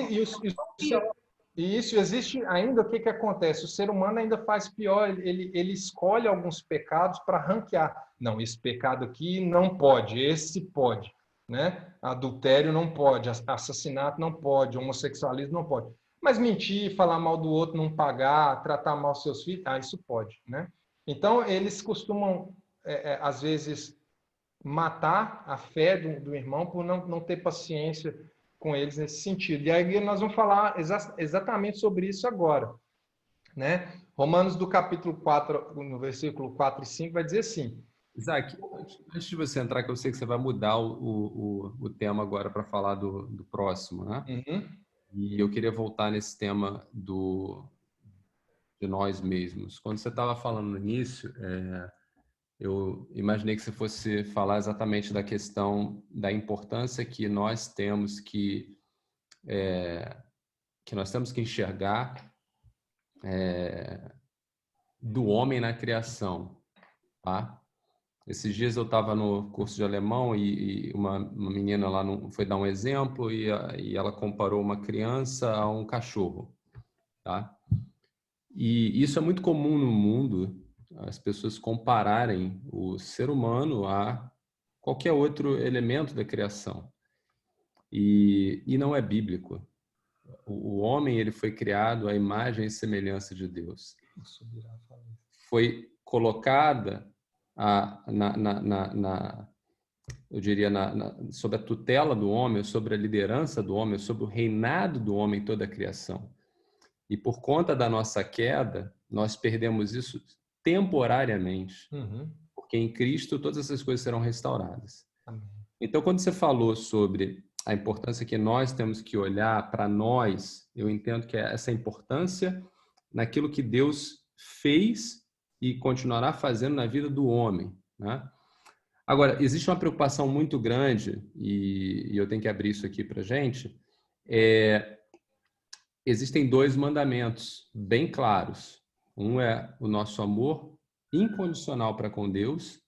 existe ainda. O que acontece? O ser humano ainda faz pior. Ele escolhe alguns pecados para ranquear. Não, esse pecado aqui não pode, esse pode. Né? Adultério não pode, assassinato não pode, homossexualismo não pode. Mas mentir, falar mal do outro, não pagar, tratar mal seus filhos, isso pode. Né? Então, eles costumam, às vezes, matar a fé do irmão por não ter paciência com eles nesse sentido. E aí nós vamos falar exatamente sobre isso agora. Né? Romanos do capítulo 4, no versículo 4 e 5, vai dizer assim. Isaac, antes de você entrar, que eu sei que você vai mudar o tema agora para falar do próximo, né? Uhum. E eu queria voltar nesse tema de nós mesmos. Quando você estava falando no início, eu imaginei que você fosse falar exatamente da questão da importância que nós temos que nós temos que enxergar do homem na criação, tá? Esses dias eu estava no curso de alemão e uma menina lá foi dar um exemplo e ela comparou uma criança a um cachorro, tá? E isso é muito comum no mundo, as pessoas compararem o ser humano a qualquer outro elemento da criação. E não é bíblico. O homem, ele foi criado à imagem e semelhança de Deus. Foi colocada eu diria, sob a tutela do homem, sobre a liderança do homem, sobre o reinado do homem em toda a criação. E por conta da nossa queda, nós perdemos isso temporariamente. Uhum. Porque em Cristo todas essas coisas serão restauradas. Amém. Então, quando você falou sobre a importância que nós temos que olhar para nós, eu entendo que é essa importância naquilo que Deus fez e continuará fazendo na vida do homem, né? Agora, existe uma preocupação muito grande, e eu tenho que abrir isso aqui para a gente, existem 2 mandamentos bem claros. Um é o nosso amor incondicional para com Deus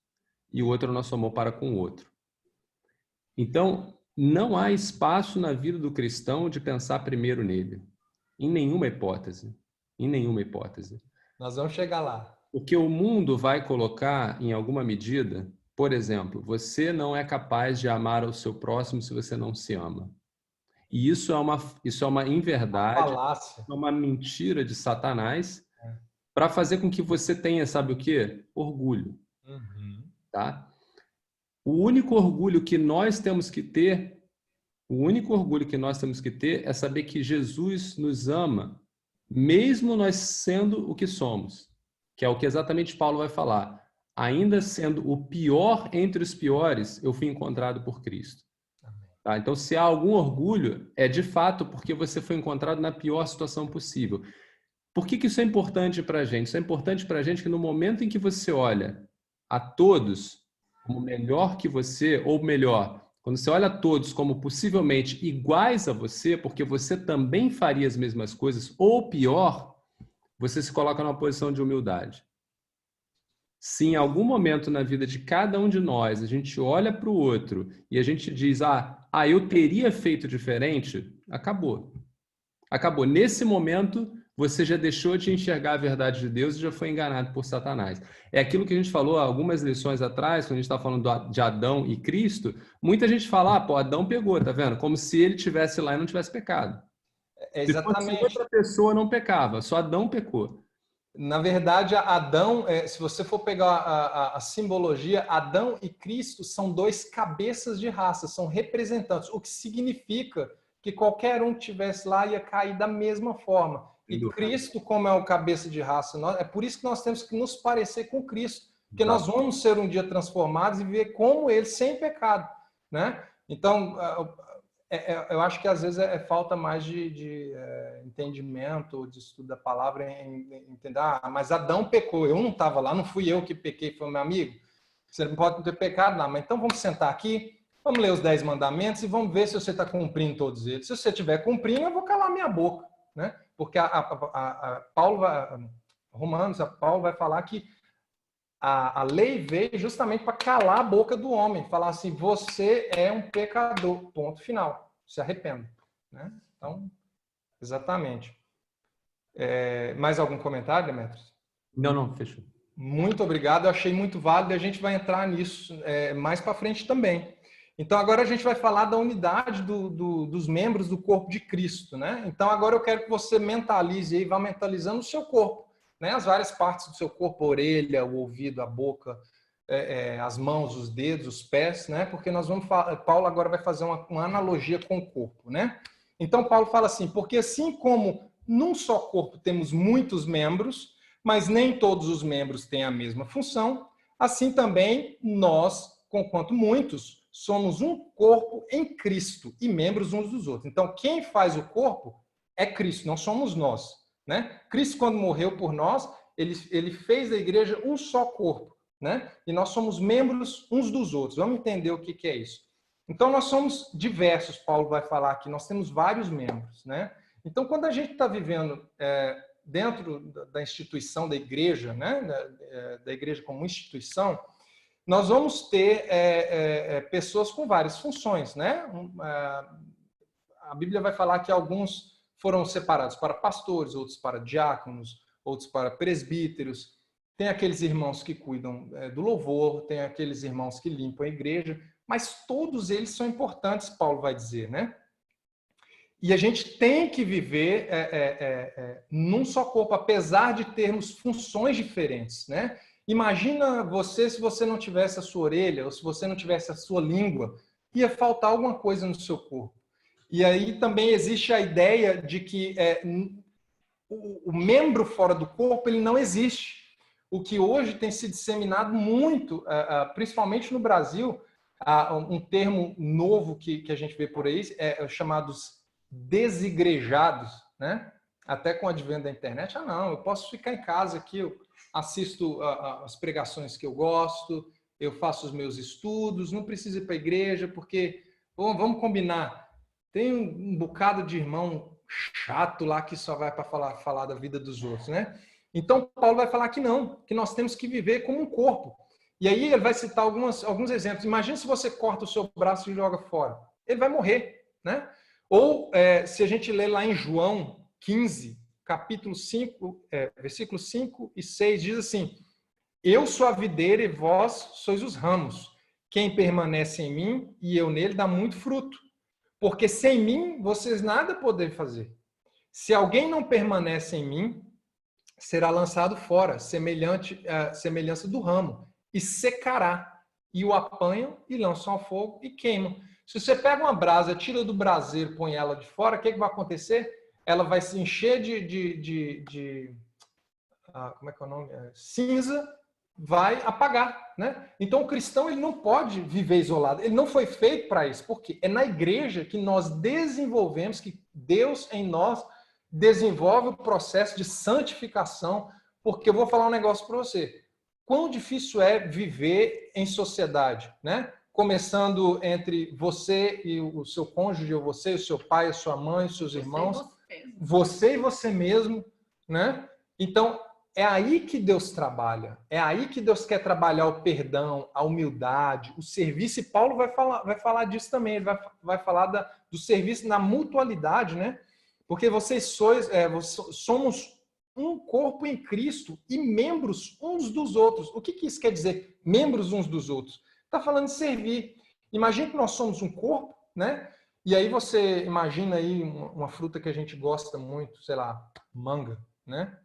e o outro é o nosso amor para com o outro. Então, não há espaço na vida do cristão de pensar primeiro nele. Em nenhuma hipótese. Em nenhuma hipótese. Nós vamos chegar lá. O que o mundo vai colocar, em alguma medida, por exemplo, você não é capaz de amar o seu próximo se você não se ama. E isso é uma inverdade, é uma mentira de Satanás para fazer com que você tenha, sabe o quê? Orgulho. Uhum. Tá? O único orgulho que nós temos que ter é saber que Jesus nos ama, mesmo nós sendo o que somos, que é o que exatamente Paulo vai falar. Ainda sendo o pior entre os piores, eu fui encontrado por Cristo. Tá? Então, se há algum orgulho, é de fato porque você foi encontrado na pior situação possível. Por que isso é importante para a gente? Isso é importante para a gente que no momento em que você olha a todos como melhor que você, ou melhor, quando você olha a todos como possivelmente iguais a você, porque você também faria as mesmas coisas, ou pior, você se coloca numa posição de humildade. Se em algum momento na vida de cada um de nós a gente olha para o outro e a gente diz, eu teria feito diferente, acabou. Acabou. Nesse momento, você já deixou de enxergar a verdade de Deus e já foi enganado por Satanás. É aquilo que a gente falou algumas lições atrás, quando a gente está falando de Adão e Cristo, muita gente fala, Adão pegou, tá vendo? Como se ele tivesse lá e não tivesse pecado. Exatamente. Se outra pessoa não pecava, só Adão pecou. Na verdade, Adão, se você for pegar a simbologia, Adão e Cristo são 2 cabeças de raça, são representantes, o que significa que qualquer um que estivesse lá ia cair da mesma forma. E Cristo, como é o cabeça de raça, é por isso que nós temos que nos parecer com Cristo, porque nós vamos ser um dia transformados e ver como Ele sem pecado, né? Então, eu acho que às vezes falta mais de entendimento, de estudo da palavra, em entender, mas Adão pecou, eu não estava lá, não fui eu que pequei, foi meu amigo. Você não pode ter pecado, não, mas então vamos sentar aqui, vamos ler os 10 mandamentos e vamos ver se você está cumprindo todos eles. Se você estiver cumprindo, eu vou calar minha boca, né? Porque Paulo vai falar que a lei veio justamente para calar a boca do homem, falar assim, você é um pecador, ponto final, se arrependa, né? Então, exatamente. Mais algum comentário, Demetrios? Não, fechou. Muito obrigado, eu achei muito válido e a gente vai entrar nisso mais para frente também. Então, agora a gente vai falar da unidade dos membros do corpo de Cristo, né? Então, agora eu quero que você mentalize aí, vá mentalizando o seu corpo, né? As várias partes do seu corpo, a orelha, o ouvido, a boca, as mãos, os dedos, os pés, né? Porque nós vamos Paulo agora vai fazer uma analogia com o corpo, né? Então, Paulo fala assim, porque assim como num só corpo temos muitos membros, mas nem todos os membros têm a mesma função, assim também nós, conquanto muitos, somos um corpo em Cristo e membros uns dos outros. Então, quem faz o corpo é Cristo, não somos nós, né? Cristo, quando morreu por nós, ele fez da igreja um só corpo, né? E nós somos membros uns dos outros. Vamos entender o que é isso. Então, nós somos diversos, Paulo vai falar aqui, nós temos vários membros, né? Então, quando a gente está vivendo dentro da instituição da igreja, né? Da igreja como instituição, nós vamos ter pessoas com várias funções, né? A Bíblia vai falar que alguns foram separados para pastores, outros para diáconos, outros para presbíteros. Tem aqueles irmãos que cuidam do louvor, tem aqueles irmãos que limpam a igreja, mas todos eles são importantes, Paulo vai dizer, né? E a gente tem que viver num só corpo, apesar de termos funções diferentes, né? Imagina você se você não tivesse a sua orelha, ou se você não tivesse a sua língua, ia faltar alguma coisa no seu corpo. E aí também existe a ideia de que o membro fora do corpo ele não existe. O que hoje tem se disseminado muito, principalmente no Brasil, um termo novo que a gente vê por aí, chamados desigrejados, né? Até com o advento da internet, não, eu posso ficar em casa aqui, eu assisto as pregações que eu gosto, eu faço os meus estudos, não preciso ir para a igreja, porque, vamos combinar, tem um bocado de irmão chato lá que só vai para falar da vida dos outros, né? Então, Paulo vai falar que não, que nós temos que viver como um corpo. E aí ele vai citar alguns exemplos. Imagina se você corta o seu braço e joga fora. Ele vai morrer, né? Ou, se a gente ler lá em João 15, capítulo 5, versículos 5 e 6, diz assim, eu sou a videira e vós sois os ramos. Quem permanece em mim e eu nele dá muito fruto. Porque sem mim vocês nada podem fazer. Se alguém não permanece em mim, será lançado fora, semelhança do ramo, e secará. E o apanham e lançam ao fogo e queimam. Se você pega uma brasa, tira do braseiro, põe ela de fora, o que vai acontecer? Ela vai se encher como é que é o nome? Cinza, vai apagar, né? Então o cristão ele não pode viver isolado, ele não foi feito para isso, porque é na igreja que nós desenvolvemos, que Deus em nós desenvolve o processo de santificação, porque eu vou falar um negócio para você. Quão difícil é viver em sociedade, né? Começando entre você e o seu cônjuge, ou você, o seu pai, a sua mãe, os seus irmãos, você e você mesmo, né? Então, é aí que Deus trabalha, é aí que Deus quer trabalhar o perdão, a humildade, o serviço, e Paulo vai falar disso também, ele vai falar do serviço na mutualidade, né? Porque somos um corpo em Cristo e membros uns dos outros. O que isso quer dizer, membros uns dos outros? Está falando de servir. Imagina que nós somos um corpo, né? E aí você imagina aí uma fruta que a gente gosta muito, sei lá, manga, né?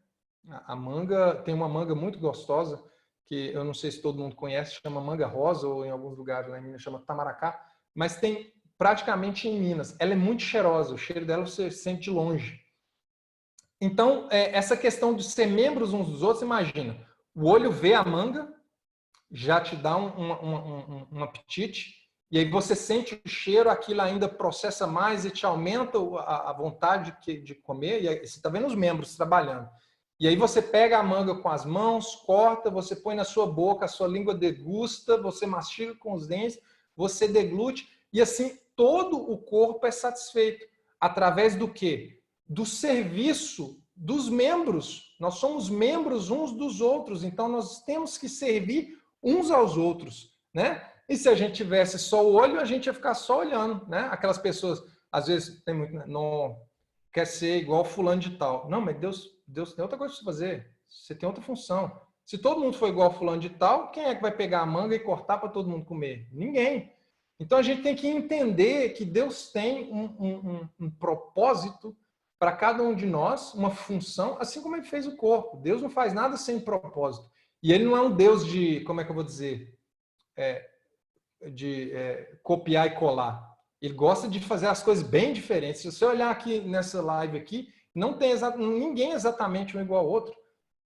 A manga, tem uma manga muito gostosa, que eu não sei se todo mundo conhece, chama manga rosa, ou em alguns lugares lá em Minas chama tamaracá, mas tem praticamente em Minas. Ela é muito cheirosa, o cheiro dela você sente de longe. Então, essa questão de ser membros uns dos outros, imagina, o olho vê a manga, já te dá um apetite, e aí você sente o cheiro, aquilo ainda processa mais e te aumenta a vontade de comer, e aí você está vendo os membros trabalhando. E aí você pega a manga com as mãos, corta, você põe na sua boca, a sua língua degusta, você mastiga com os dentes, você deglute, e assim todo o corpo é satisfeito. Através do quê? do serviço dos membros. Nós somos membros uns dos outros, então nós temos que servir uns aos outros, né? E se a gente tivesse só o olho, a gente ia ficar só olhando, né? Aquelas pessoas, às vezes, tem muito, não quer ser igual fulano de tal. Não, mas Deus tem outra coisa para fazer. Você tem outra função. Se todo mundo for igual fulano de tal, quem é que vai pegar a manga e cortar para todo mundo comer? Ninguém. Então a gente tem que entender que Deus tem um propósito para cada um de nós, uma função, assim como ele fez o corpo. Deus não faz nada sem propósito. E ele não é um Deus de, como é que eu vou dizer, copiar e colar. Ele gosta de fazer as coisas bem diferentes. Se você olhar aqui nessa live aqui, não tem ninguém exatamente um igual ao outro,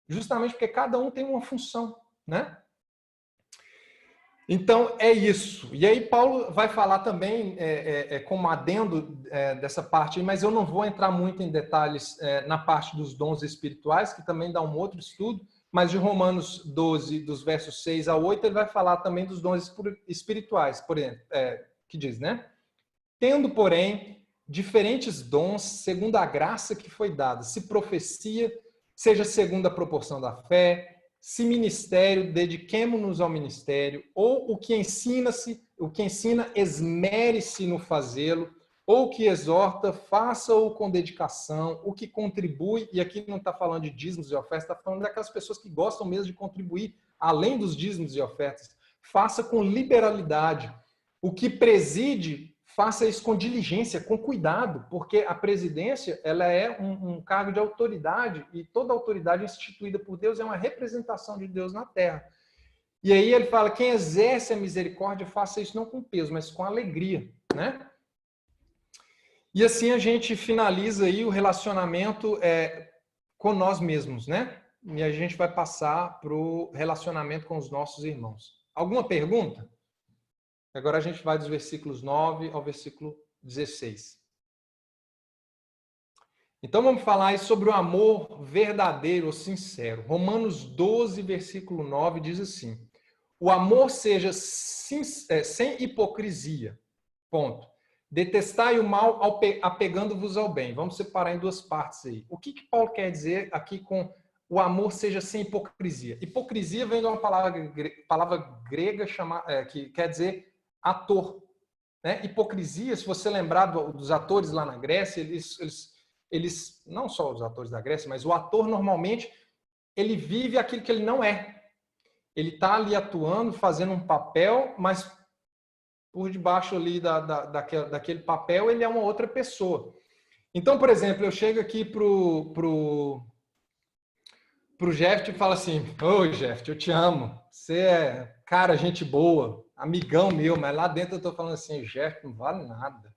justamente porque cada um tem uma função, né? Então, é isso. E aí Paulo vai falar também, como adendo dessa parte, mas eu não vou entrar muito em detalhes na parte dos dons espirituais, que também dá um outro estudo, mas de Romanos 12, dos versos 6 a 8, ele vai falar também dos dons espirituais, por exemplo, que diz, né? Tendo, porém, diferentes dons, segundo a graça que foi dada, se profecia, seja segundo a proporção da fé, se ministério, dediquemo-nos ao ministério, ou o que ensina, esmere-se no fazê-lo, ou o que exorta, faça-o com dedicação, o que contribui, e aqui não está falando de dízimos e ofertas, está falando daquelas pessoas que gostam mesmo de contribuir, além dos dízimos e ofertas, faça com liberalidade. O que preside, faça isso com diligência, com cuidado, porque a presidência ela é um cargo de autoridade e toda autoridade instituída por Deus é uma representação de Deus na terra. E aí ele fala, quem exerce a misericórdia, faça isso não com peso, mas com alegria, né? E assim a gente finaliza aí o relacionamento com nós mesmos, né? E a gente vai passar para o relacionamento com os nossos irmãos. Alguma pergunta? Agora a gente vai dos versículos 9 ao versículo 16. Então vamos falar aí sobre o amor verdadeiro ou sincero. Romanos 12, versículo 9 diz assim: o amor seja sem hipocrisia. Ponto. Detestai o mal apegando-vos ao bem. Vamos separar em duas partes aí. O que Paulo quer dizer aqui com o amor seja sem hipocrisia? Hipocrisia vem de uma palavra grega que quer dizer ator, né? Hipocrisia, se você lembrar dos atores lá na Grécia, eles não só os atores da Grécia, mas o ator normalmente ele vive aquilo que ele não é. Ele está ali atuando, fazendo um papel, mas por debaixo ali daquele papel ele é uma outra pessoa. Então, por exemplo, eu chego aqui pro Jeff e falo assim: ô Jeff, eu te amo, você é cara, gente boa, amigão meu, mas lá dentro eu tô falando assim, Jeff não vale nada,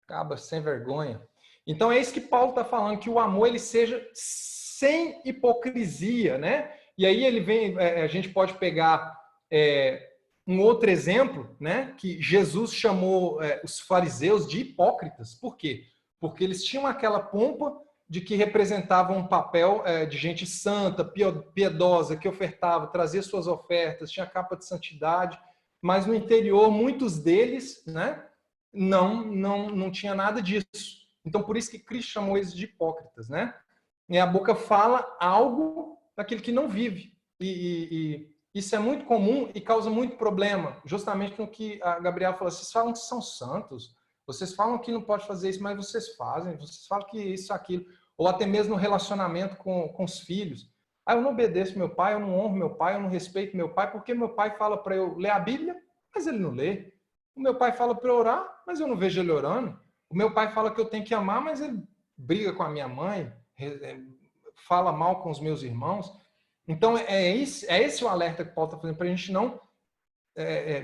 acaba sem vergonha. Então é isso que Paulo está falando, que o amor ele seja sem hipocrisia, né? E aí ele vem, a gente pode pegar um outro exemplo, né? Que Jesus chamou os fariseus de hipócritas. Por quê? Porque eles tinham aquela pompa de que representavam um papel de gente santa, piedosa, que ofertava, trazia suas ofertas, tinha capa de santidade, mas no interior, muitos deles, né, não tinha nada disso. Então, por isso que Cristo chamou eles de hipócritas, né? E a boca fala algo daquele que não vive. E isso é muito comum e causa muito problema, justamente no que a Gabriela falou, vocês falam que são santos, vocês falam que não pode fazer isso, mas vocês fazem, vocês falam que isso, aquilo, ou até mesmo no relacionamento com os filhos. Eu não obedeço meu pai, eu não honro meu pai, eu não respeito meu pai, porque meu pai fala para eu ler a Bíblia, mas ele não lê. O meu pai fala para eu orar, mas eu não vejo ele orando. O meu pai fala que eu tenho que amar, mas ele briga com a minha mãe, fala mal com os meus irmãos. Então, é esse o alerta que Paulo está fazendo, para a gente não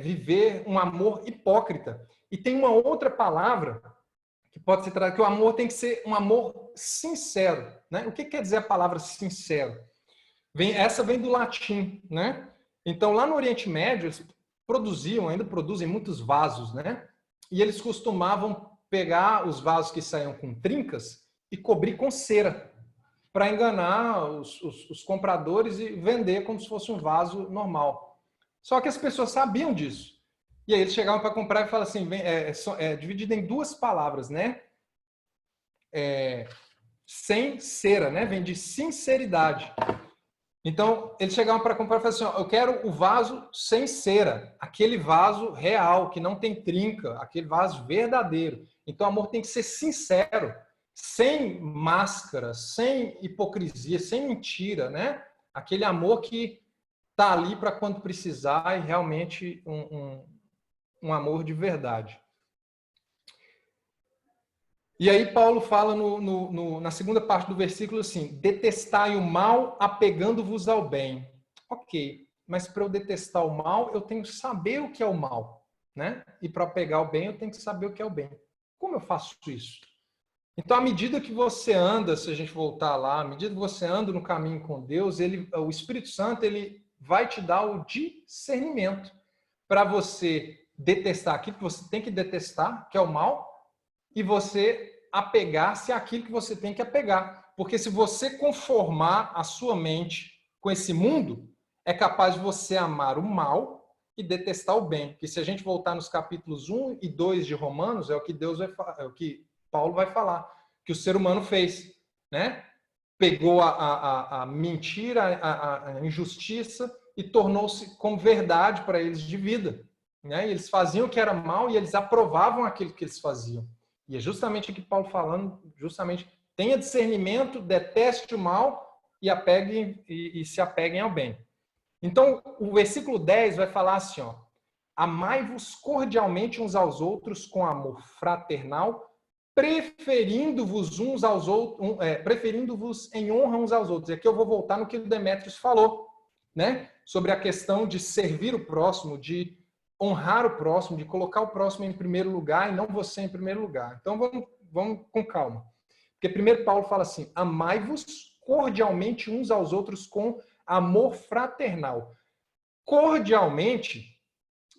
viver um amor hipócrita. E tem uma outra palavra que pode ser traduzida, que o amor tem que ser um amor sincero, né? O que quer dizer a palavra sincero? Essa vem do latim, né? Então, lá no Oriente Médio, eles ainda produzem muitos vasos, né? E eles costumavam pegar os vasos que saíam com trincas e cobrir com cera, para enganar os compradores e vender como se fosse um vaso normal. Só que as pessoas sabiam disso. E aí eles chegavam para comprar e falavam assim, é dividido em duas palavras, né? sem cera, né? Vem de sinceridade. Então, eles chegavam para comprar e falavam assim, ó, eu quero o vaso sem cera, aquele vaso real, que não tem trinca, aquele vaso verdadeiro. Então, o amor tem que ser sincero, sem máscara, sem hipocrisia, sem mentira, né? Aquele amor que está ali para quando precisar e realmente um amor de verdade. E aí Paulo fala na segunda parte do versículo assim, detestai o mal apegando-vos ao bem. Ok, mas para eu detestar o mal, eu tenho que saber o que é o mal, né? E para pegar o bem, eu tenho que saber o que é o bem. Como eu faço isso? Então, à medida que você anda, se a gente voltar lá, à medida que você anda no caminho com Deus, o Espírito Santo, ele vai te dar o discernimento para você detestar aquilo que você tem que detestar, que é o mal, e você apegar-se àquilo que você tem que apegar. Porque se você conformar a sua mente com esse mundo, é capaz de você amar o mal e detestar o bem. Porque se a gente voltar nos capítulos 1 e 2 de Romanos, é o que Paulo vai falar, que o ser humano fez, né? Pegou a mentira, a injustiça e tornou-se como verdade para eles de vida, né? E eles faziam o que era mal e eles aprovavam aquilo que eles faziam. E é justamente aqui Paulo falando, justamente, tenha discernimento, deteste o mal e se apeguem ao bem. Então, o versículo 10 vai falar assim, ó, amai-vos cordialmente uns aos outros com amor fraternal, preferindo-vos uns aos outros, preferindo-vos em honra uns aos outros. E aqui eu vou voltar no que o Demétrios falou, né? Sobre a questão de servir o próximo, de honrar o próximo, de colocar o próximo em primeiro lugar e não você em primeiro lugar. Então vamos com calma. Porque primeiro Paulo fala assim, amai-vos cordialmente uns aos outros com amor fraternal. Cordialmente,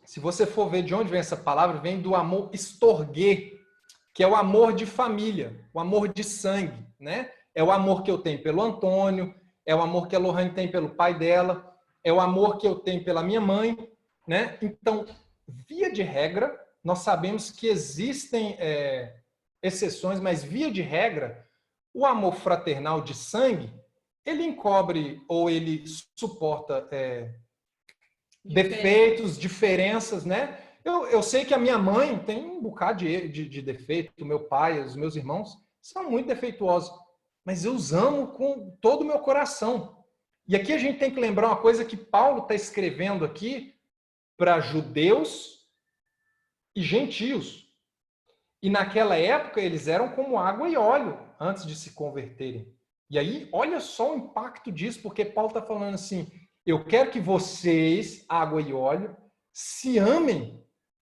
se você for ver de onde vem essa palavra, vem do amor storge, que é o amor de família, o amor de sangue, né? É o amor que eu tenho pelo Antônio, é o amor que a Lohane tem pelo pai dela, é o amor que eu tenho pela minha mãe, né? Então, via de regra, nós sabemos que existem exceções, mas via de regra, o amor fraternal de sangue, ele encobre ou ele suporta defeitos, diferenças, né? Eu sei que a minha mãe tem um bocado de defeito, o meu pai, os meus irmãos são muito defeituosos, mas eu os amo com todo o meu coração. E aqui a gente tem que lembrar uma coisa que Paulo está escrevendo aqui para judeus e gentios. E naquela época eles eram como água e óleo antes de se converterem. E aí, olha só o impacto disso, porque Paulo está falando assim, eu quero que vocês, água e óleo, se amem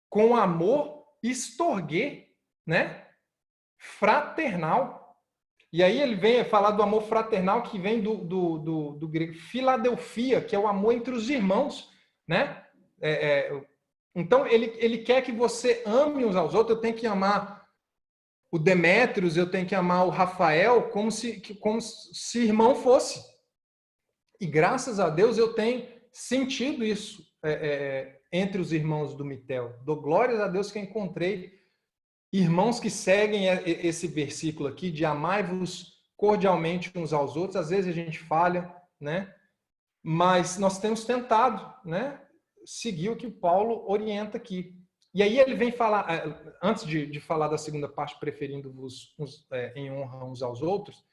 com amor storge, né? Fraternal. E aí ele vem falar do amor fraternal que vem do grego Filadelfia, que é o amor entre os irmãos, né? Então ele quer que você ame uns aos outros. Eu tenho que amar o Demétrios, eu tenho que amar o Rafael como se irmão fosse. E graças a Deus eu tenho sentido isso entre os irmãos do Mitel. Dou glórias a Deus que eu encontrei irmãos que seguem esse versículo aqui de amai-vos cordialmente uns aos outros. Às vezes a gente falha, né? Mas nós temos tentado, né? Seguir o que Paulo orienta aqui. E aí ele vem falar, antes de falar da segunda parte, preferindo-vos em honra uns aos outros,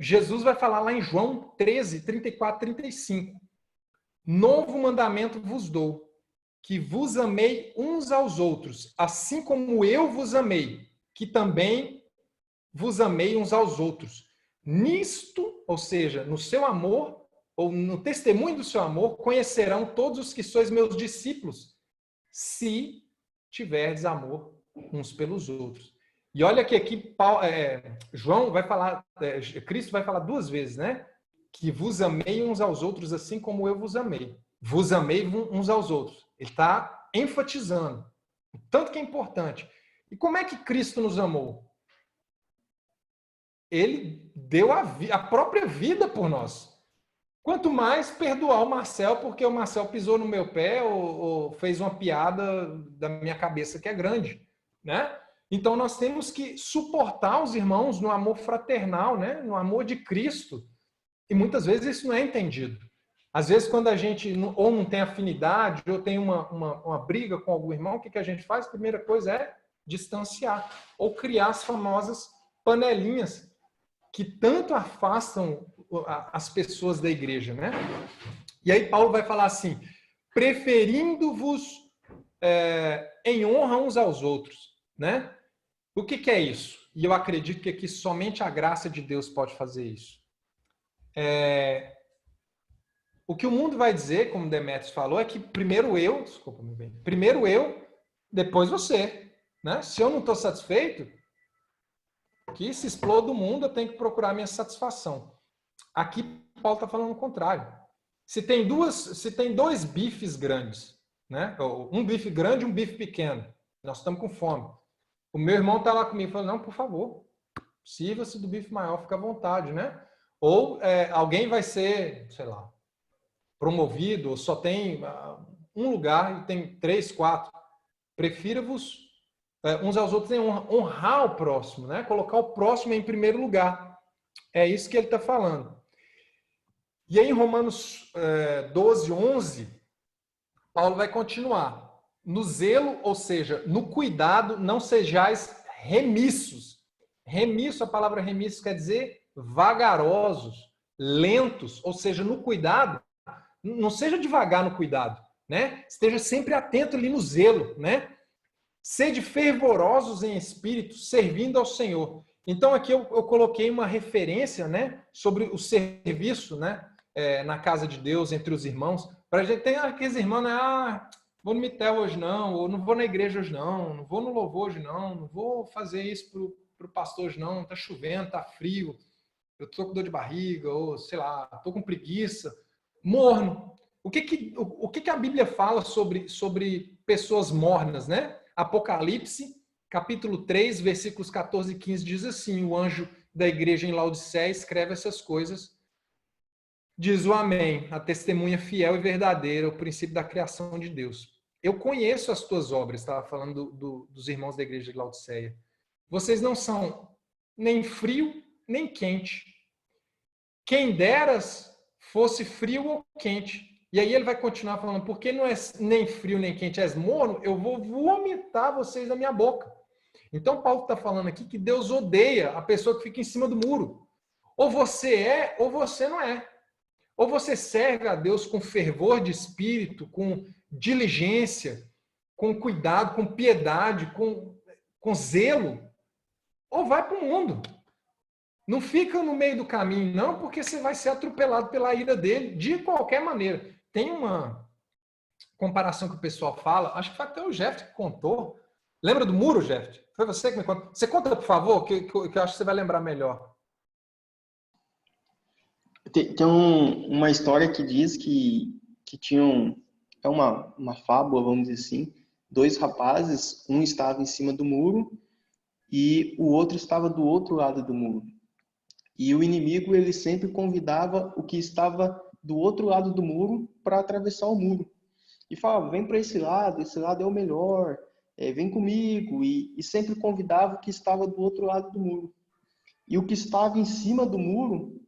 Jesus vai falar lá em João 13, 34, 35. Novo mandamento vos dou, que vos amei uns aos outros, assim como eu vos amei, que também vos amei uns aos outros. Nisto, ou seja, no seu amor, ou no testemunho do seu amor, conhecerão todos os que sois meus discípulos, se tiverdes amor uns pelos outros. E olha que aqui João vai falar, Cristo vai falar duas vezes, né? Que vos amei uns aos outros assim como eu vos amei. Vos amei uns aos outros. Ele está enfatizando o tanto que é importante. E como é que Cristo nos amou? Ele deu a própria vida por nós. Quanto mais perdoar o Marcel, porque o Marcel pisou no meu pé ou fez uma piada da minha cabeça que é grande, né? Então, nós temos que suportar os irmãos no amor fraternal, né? No amor de Cristo. E muitas vezes isso não é entendido. Às vezes, quando a gente ou não tem afinidade, ou tem uma briga com algum irmão, o que a gente faz? A primeira coisa é distanciar, ou criar as famosas panelinhas, que tanto afastam as pessoas da igreja, né? E aí Paulo vai falar assim, preferindo-vos em honra uns aos outros, né? O que é isso? E eu acredito que aqui somente a graça de Deus pode fazer isso. O que o mundo vai dizer, como Demetrios falou, é que primeiro eu, desculpa, meu bem, primeiro eu, depois você, né? Se eu não estou satisfeito, que se exploda o mundo, eu tenho que procurar minha satisfação. Aqui Paulo está falando o contrário. Se tem dois bifes grandes, né? Um bife grande e um bife pequeno, nós estamos com fome. O meu irmão está lá comigo e falou, não, por favor, sirva-se do bife maior, fica à vontade, né? Ou alguém vai ser, sei lá, promovido, ou só tem um lugar e tem 3, 4. Prefira-vos uns aos outros em honrar o próximo, né? Colocar o próximo em primeiro lugar. É isso que ele está falando. E aí, em Romanos 12, 11, Paulo vai continuar. No zelo, ou seja, no cuidado, não sejais remissos. Remisso, a palavra remisso quer dizer vagarosos, lentos, ou seja, no cuidado, não seja devagar no cuidado, né? Esteja sempre atento ali no zelo, né? Sede fervorosos em espírito, servindo ao Senhor. Então aqui eu coloquei uma referência, né, sobre o serviço, né, na casa de Deus entre os irmãos. Para a gente ter aqueles irmãos, né, vou no mitel hoje não, ou não vou na igreja hoje não vou no louvor hoje não vou fazer isso pro pastor hoje não, tá chovendo, tá frio, eu tô com dor de barriga, ou sei lá, tô com preguiça, morno. O que a Bíblia fala sobre pessoas mornas, né? Apocalipse, capítulo 3, versículos 14 e 15, diz assim, o anjo da igreja em Laodiceia escreve essas coisas, diz o Amém, a testemunha fiel e verdadeira, o princípio da criação de Deus. Eu conheço as tuas obras, estava falando dos irmãos da igreja de Laodiceia. Vocês não são nem frio, nem quente. Quem deras fosse frio ou quente. E aí ele vai continuar falando, porque não é nem frio nem quente, és morno, eu vou vomitar vocês da minha boca. Então Paulo está falando aqui que Deus odeia a pessoa que fica em cima do muro. Ou você é, ou você não é. Ou você serve a Deus com fervor de espírito, com diligência, com cuidado, com piedade, com zelo, ou vai para o mundo. Não fica no meio do caminho, não, porque você vai ser atropelado pela ira dele de qualquer maneira. Tem uma comparação que o pessoal fala, acho que foi até o Jeff que contou. Lembra do muro, Jeff? Foi você que me contou. Você conta, por favor, que eu acho que você vai lembrar melhor. Tem uma história que diz que tinham, é uma fábula, vamos dizer assim, 2 rapazes, um estava em cima do muro e o outro estava do outro lado do muro. E o inimigo, ele sempre convidava o que estava do outro lado do muro para atravessar o muro. E falava, vem para esse lado é o melhor, vem comigo. E sempre convidava o que estava do outro lado do muro. E o que estava em cima do muro,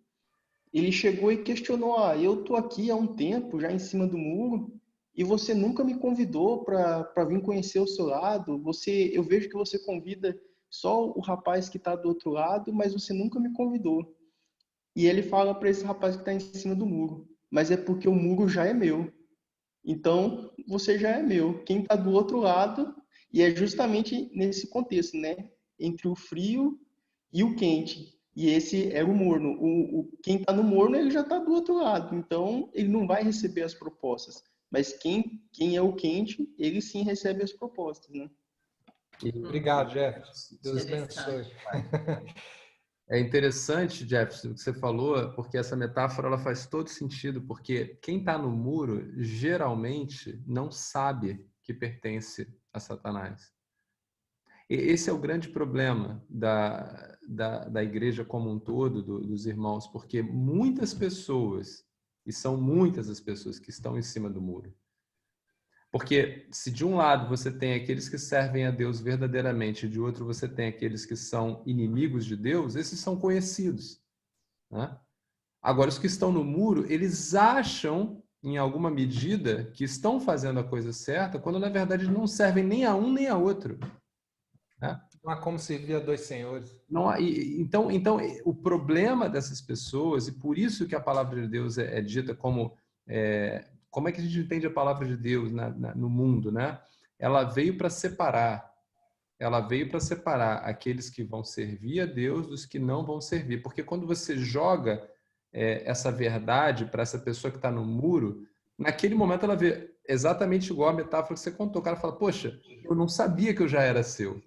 ele chegou e questionou, eu estou aqui há um tempo, já em cima do muro, e você nunca me convidou para vir conhecer o seu lado. Eu vejo que você convida só o rapaz que está do outro lado, mas você nunca me convidou. E ele fala para esse rapaz que está em cima do muro, mas é porque o muro já é meu. Então, você já é meu. Quem está do outro lado, e é justamente nesse contexto, né? Entre o frio e o quente. E esse é o morno. Quem está no morno, ele já está do outro lado. Então, ele não vai receber as propostas. Mas quem é o quente, ele sim recebe as propostas, né? Obrigado, Jeff. Deus abençoe. É interessante, Jeff, o que você falou, porque essa metáfora ela faz todo sentido, porque quem está no muro geralmente não sabe que pertence a Satanás. E esse é o grande problema da igreja como um todo, dos irmãos, porque muitas pessoas, e são muitas as pessoas que estão em cima do muro, Porque se de um lado você tem aqueles que servem a Deus verdadeiramente, e de outro você tem aqueles que são inimigos de Deus, esses são conhecidos, né? Agora, os que estão no muro, eles acham, em alguma medida, que estão fazendo a coisa certa, quando na verdade não servem nem a um nem a outro, né? Não há como servir a dois senhores. Não há, então, o problema dessas pessoas, e por isso que a palavra de Deus é dita como... como é que a gente entende a palavra de Deus no mundo, né? Ela veio para separar. Ela veio para separar aqueles que vão servir a Deus dos que não vão servir. Porque quando você joga essa verdade para essa pessoa que está no muro, naquele momento ela vê exatamente igual a metáfora que você contou. O cara fala, poxa, eu não sabia que eu já era seu.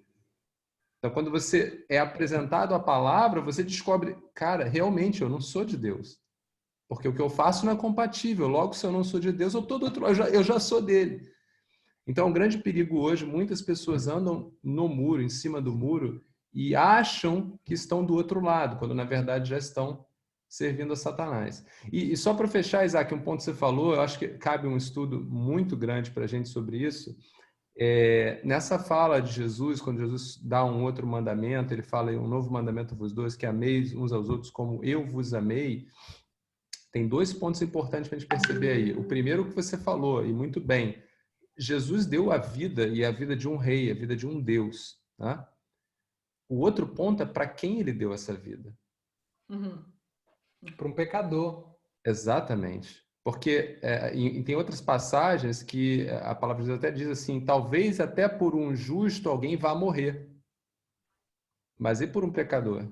Então, quando você é apresentado a palavra, você descobre, cara, realmente eu não sou de Deus. Porque o que eu faço não é compatível. Logo, se eu não sou de Deus, eu tô do outro lado, eu já sou dele. Então, é um grande perigo hoje. Muitas pessoas andam no muro, em cima do muro, e acham que estão do outro lado, quando na verdade já estão servindo a Satanás. E só para fechar, Isaac, um ponto que você falou, eu acho que cabe um estudo muito grande para a gente sobre isso. Nessa fala de Jesus, quando Jesus dá um outro mandamento, ele fala, um novo mandamento vos dou, que ameis uns aos outros como eu vos amei. Tem dois pontos importantes para a gente perceber aí. O primeiro que você falou, e muito bem, Jesus deu a vida, e a vida de um rei, a vida de um Deus. Tá? O outro ponto é para quem ele deu essa vida. Para um pecador. Exatamente. Porque tem outras passagens que a palavra de Deus até diz assim, talvez até por um justo alguém vá morrer. Mas e por um pecador?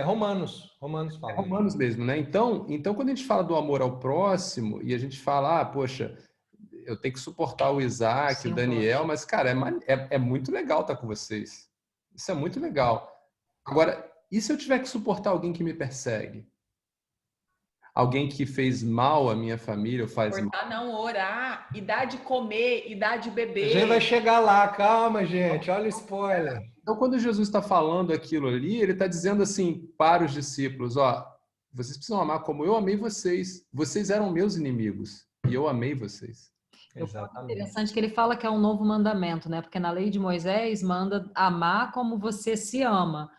Romanos fala. Romanos mesmo, né? Então, quando a gente fala do amor ao próximo e a gente fala, poxa, eu tenho que suportar o Isaac, o Daniel, mas, cara, é muito legal estar com vocês. Isso é muito legal. Agora, e se eu tiver que suportar alguém que me persegue? Alguém que fez mal à minha família, ou faz mal? Não, orar, e dar de comer, e dar de beber. A gente vai chegar lá, calma, gente, olha o spoiler. Então, quando Jesus está falando aquilo ali, ele está dizendo assim para os discípulos, vocês precisam amar como eu amei vocês. Vocês eram meus inimigos e eu amei vocês. Exatamente. É interessante que ele fala que é um novo mandamento, né? Porque na lei de Moisés manda amar como você se ama.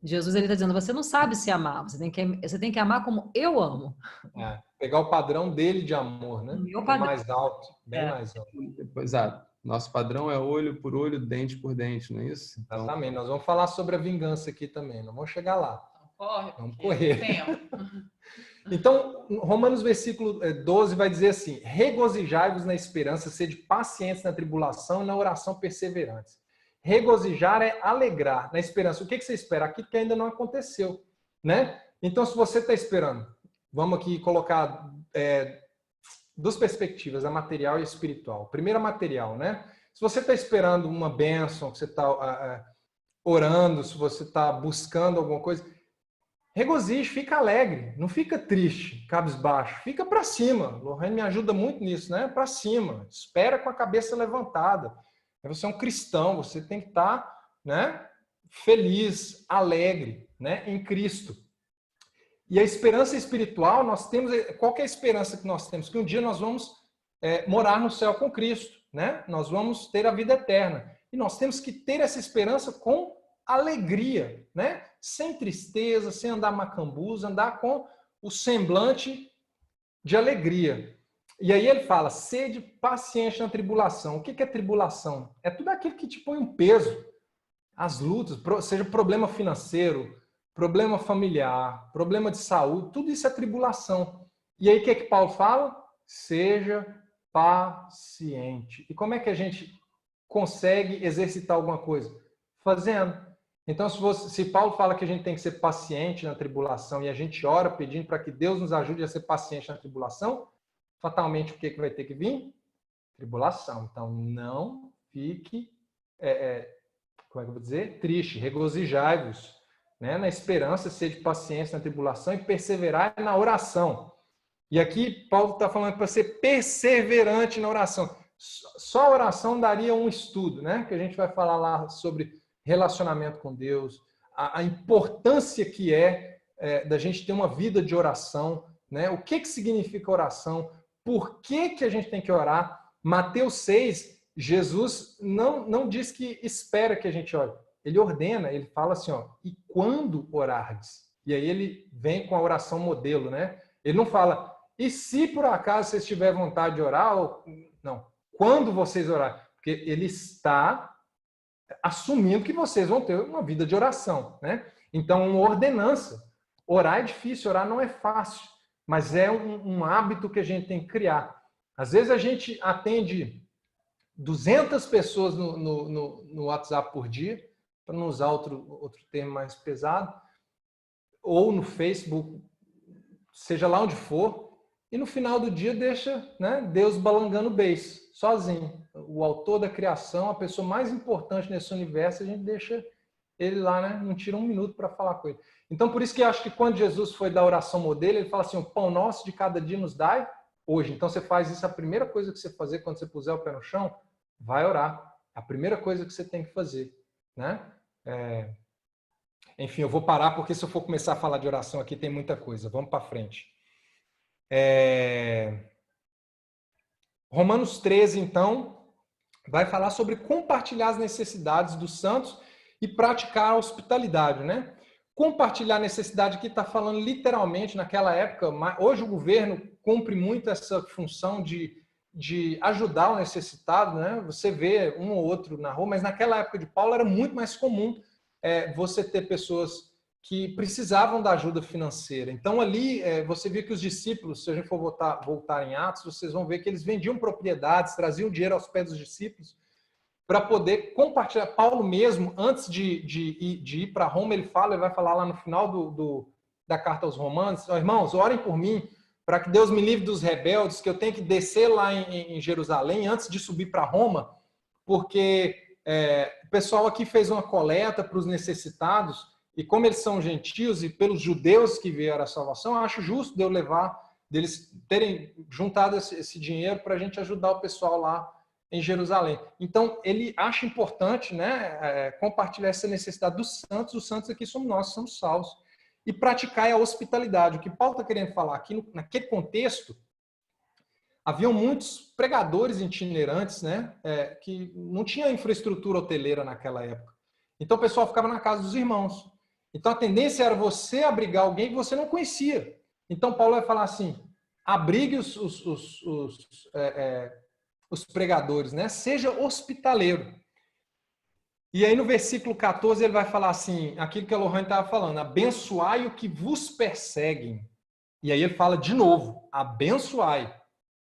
Jesus ele está dizendo, você não sabe se amar, você tem que amar como eu amo. Pegar o padrão dele de amor, né? Meu padrão. Mais alto, bem mais alto. Exato. Nosso padrão é olho por olho, dente por dente, não é isso? Então... Exatamente. Nós vamos falar sobre a vingança aqui também. Não vamos chegar lá. Vamos correr. Então, Romanos versículo 12 vai dizer assim, regozijai-vos na esperança, sede pacientes na tribulação e na oração perseverantes. Regozijar é alegrar na esperança. O que você espera? Aquilo que ainda não aconteceu, né? Então, se você está esperando, vamos aqui colocar duas perspectivas, a material e a espiritual. Primeiro, a material, né? Se você está esperando uma bênção, que você está orando, se você está buscando alguma coisa, regozije, fica alegre, não fica triste, cabisbaixo, fica para cima. Lorraine me ajuda muito nisso, né? Para cima, espera com a cabeça levantada. Você é um cristão, você tem que estar, né, feliz, alegre, né, em Cristo. E a esperança espiritual, nós temos, qual que é a esperança que nós temos? Que um dia nós vamos morar no céu com Cristo, né? Nós vamos ter a vida eterna. E nós temos que ter essa esperança com alegria, né? Sem tristeza, sem andar macambuza, andar com o semblante de alegria. E aí ele fala, sede paciente na tribulação. O que é tribulação? É tudo aquilo que te põe um peso. As lutas, seja problema financeiro, problema familiar, problema de saúde, tudo isso é tribulação. E aí o que Paulo fala? Seja paciente. E como é que a gente consegue exercitar alguma coisa? Fazendo. Então, se Paulo fala que a gente tem que ser paciente na tribulação e a gente ora pedindo para que Deus nos ajude a ser paciente na tribulação, fatalmente o que vai ter que vir? Tribulação. Então, não fique, como é que eu vou dizer? Triste. Regozijai-vos, né? Na esperança, sede paciência na tribulação e perseverar na oração. E aqui Paulo está falando para ser perseverante na oração. Só a oração daria um estudo, né? Que a gente vai falar lá sobre relacionamento com Deus, a importância que da gente ter uma vida de oração, né? O que significa oração? Por que a gente tem que orar? Mateus 6, Jesus não diz que espera que a gente ore. Ele ordena, ele fala assim, ó, e quando orardes? E aí ele vem com a oração modelo, né? Ele não fala, e se por acaso vocês tiverem vontade de orar? Ou... Não, quando vocês orarem? Porque ele está assumindo que vocês vão ter uma vida de oração, né? Então, uma ordenança. Orar é difícil, orar não é fácil, mas é um hábito que a gente tem que criar. Às vezes a gente atende 200 pessoas no WhatsApp por dia, para não usar outro termo mais pesado, ou no Facebook, seja lá onde for, e no final do dia deixa, né, Deus balangando o beiço, sozinho. O autor da criação, a pessoa mais importante nesse universo, a gente deixa ele lá, né, não tira um minuto para falar com ele. Então, por isso que eu acho que quando Jesus foi da oração modelo, ele fala assim, o pão nosso de cada dia nos dai hoje. Então, você faz isso, a primeira coisa que você fazer quando você puser o pé no chão, vai orar. A primeira coisa que você tem que fazer, né? Enfim, eu vou parar porque se eu for começar a falar de oração aqui tem muita coisa. Vamos para frente. Romanos 13, então, vai falar sobre compartilhar as necessidades dos santos e praticar a hospitalidade, né? Compartilhar a necessidade aqui está falando literalmente naquela época. Hoje o governo cumpre muito essa função de ajudar o necessitado, né? Você vê um ou outro na rua, mas naquela época de Paulo era muito mais comum você ter pessoas que precisavam da ajuda financeira. Então ali você vê que os discípulos, se a gente for voltar em Atos, vocês vão ver que eles vendiam propriedades, traziam dinheiro aos pés dos discípulos para poder compartilhar. Paulo mesmo, antes de ir para Roma, ele vai falar lá no final da carta aos Romanos, irmãos, orem por mim, para que Deus me livre dos rebeldes, que eu tenho que descer lá em Jerusalém antes de subir para Roma, porque o pessoal aqui fez uma coleta para os necessitados, e como eles são gentios e pelos judeus que vieram a salvação, eu acho justo de eu levar, deles terem juntado esse dinheiro para a gente ajudar o pessoal lá em Jerusalém. Então, ele acha importante, né, compartilhar essa necessidade dos santos. Os santos aqui somos nós, somos salvos. E praticar a hospitalidade. O que Paulo está querendo falar aqui, naquele contexto, haviam muitos pregadores itinerantes, né, que não tinha infraestrutura hoteleira naquela época. Então, o pessoal ficava na casa dos irmãos. Então, a tendência era você abrigar alguém que você não conhecia. Então, Paulo vai falar assim, abrigue os pregadores, né? Seja hospitaleiro. E aí no versículo 14 ele vai falar assim, aquilo que a Lohane estava falando, abençoai o que vos perseguem. E aí ele fala de novo, abençoai,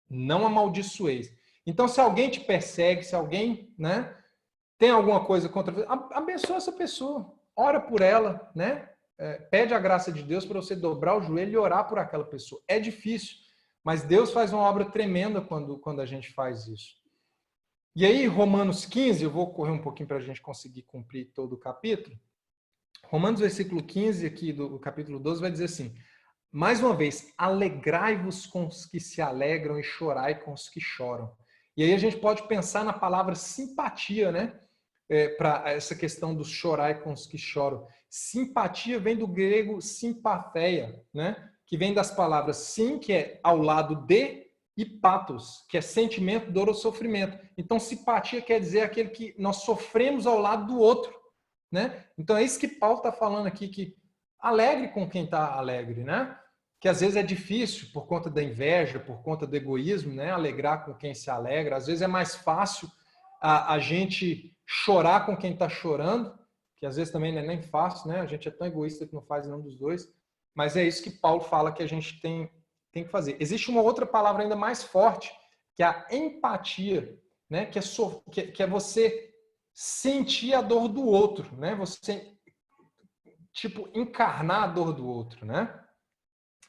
não amaldiçoeis. Então se alguém te persegue, se alguém, né, tem alguma coisa contra você, abençoa essa pessoa, ora por ela, né? Pede a graça de Deus para você dobrar o joelho e orar por aquela pessoa. É difícil, mas Deus faz uma obra tremenda quando a gente faz isso. E aí, Romanos 15, eu vou correr um pouquinho para a gente conseguir cumprir todo o capítulo. Romanos, versículo 15, aqui do capítulo 12, vai dizer assim, mais uma vez, alegrai-vos com os que se alegram e chorai com os que choram. E aí a gente pode pensar na palavra simpatia, né? Para essa questão do chorai com os que choram. Simpatia vem do grego simpatheia, né? Que vem das palavras sim, que é ao lado de, e pathos, que é sentimento, dor ou sofrimento. Então, simpatia quer dizer aquele que nós sofremos ao lado do outro, né? Então, é isso que Paulo está falando aqui, que alegre com quem está alegre, né? Que às vezes é difícil, por conta da inveja, por conta do egoísmo, né? Alegrar com quem se alegra. Às vezes é mais fácil a gente chorar com quem está chorando, que às vezes também não é nem fácil, né? A gente é tão egoísta que não faz nenhum dos dois. Mas é isso que Paulo fala que a gente tem que fazer. Existe uma outra palavra ainda mais forte, que é a empatia, né? Que é você sentir a dor do outro, né? Você, tipo, encarnar a dor do outro, né?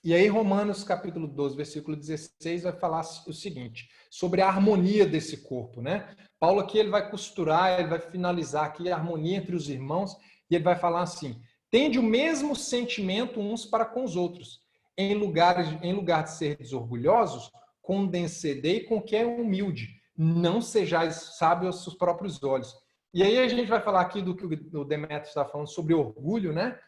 E aí Romanos capítulo 12, versículo 16 vai falar o seguinte, sobre a harmonia desse corpo, né? Paulo aqui ele vai costurar, ele vai finalizar aqui a harmonia entre os irmãos e ele vai falar assim, tende o mesmo sentimento uns para com os outros, em lugar de ser desorgulhosos, condescendei com quem é humilde, não sejais sábios aos seus próprios olhos. E aí a gente vai falar aqui do que o Demétrio está falando sobre orgulho, né?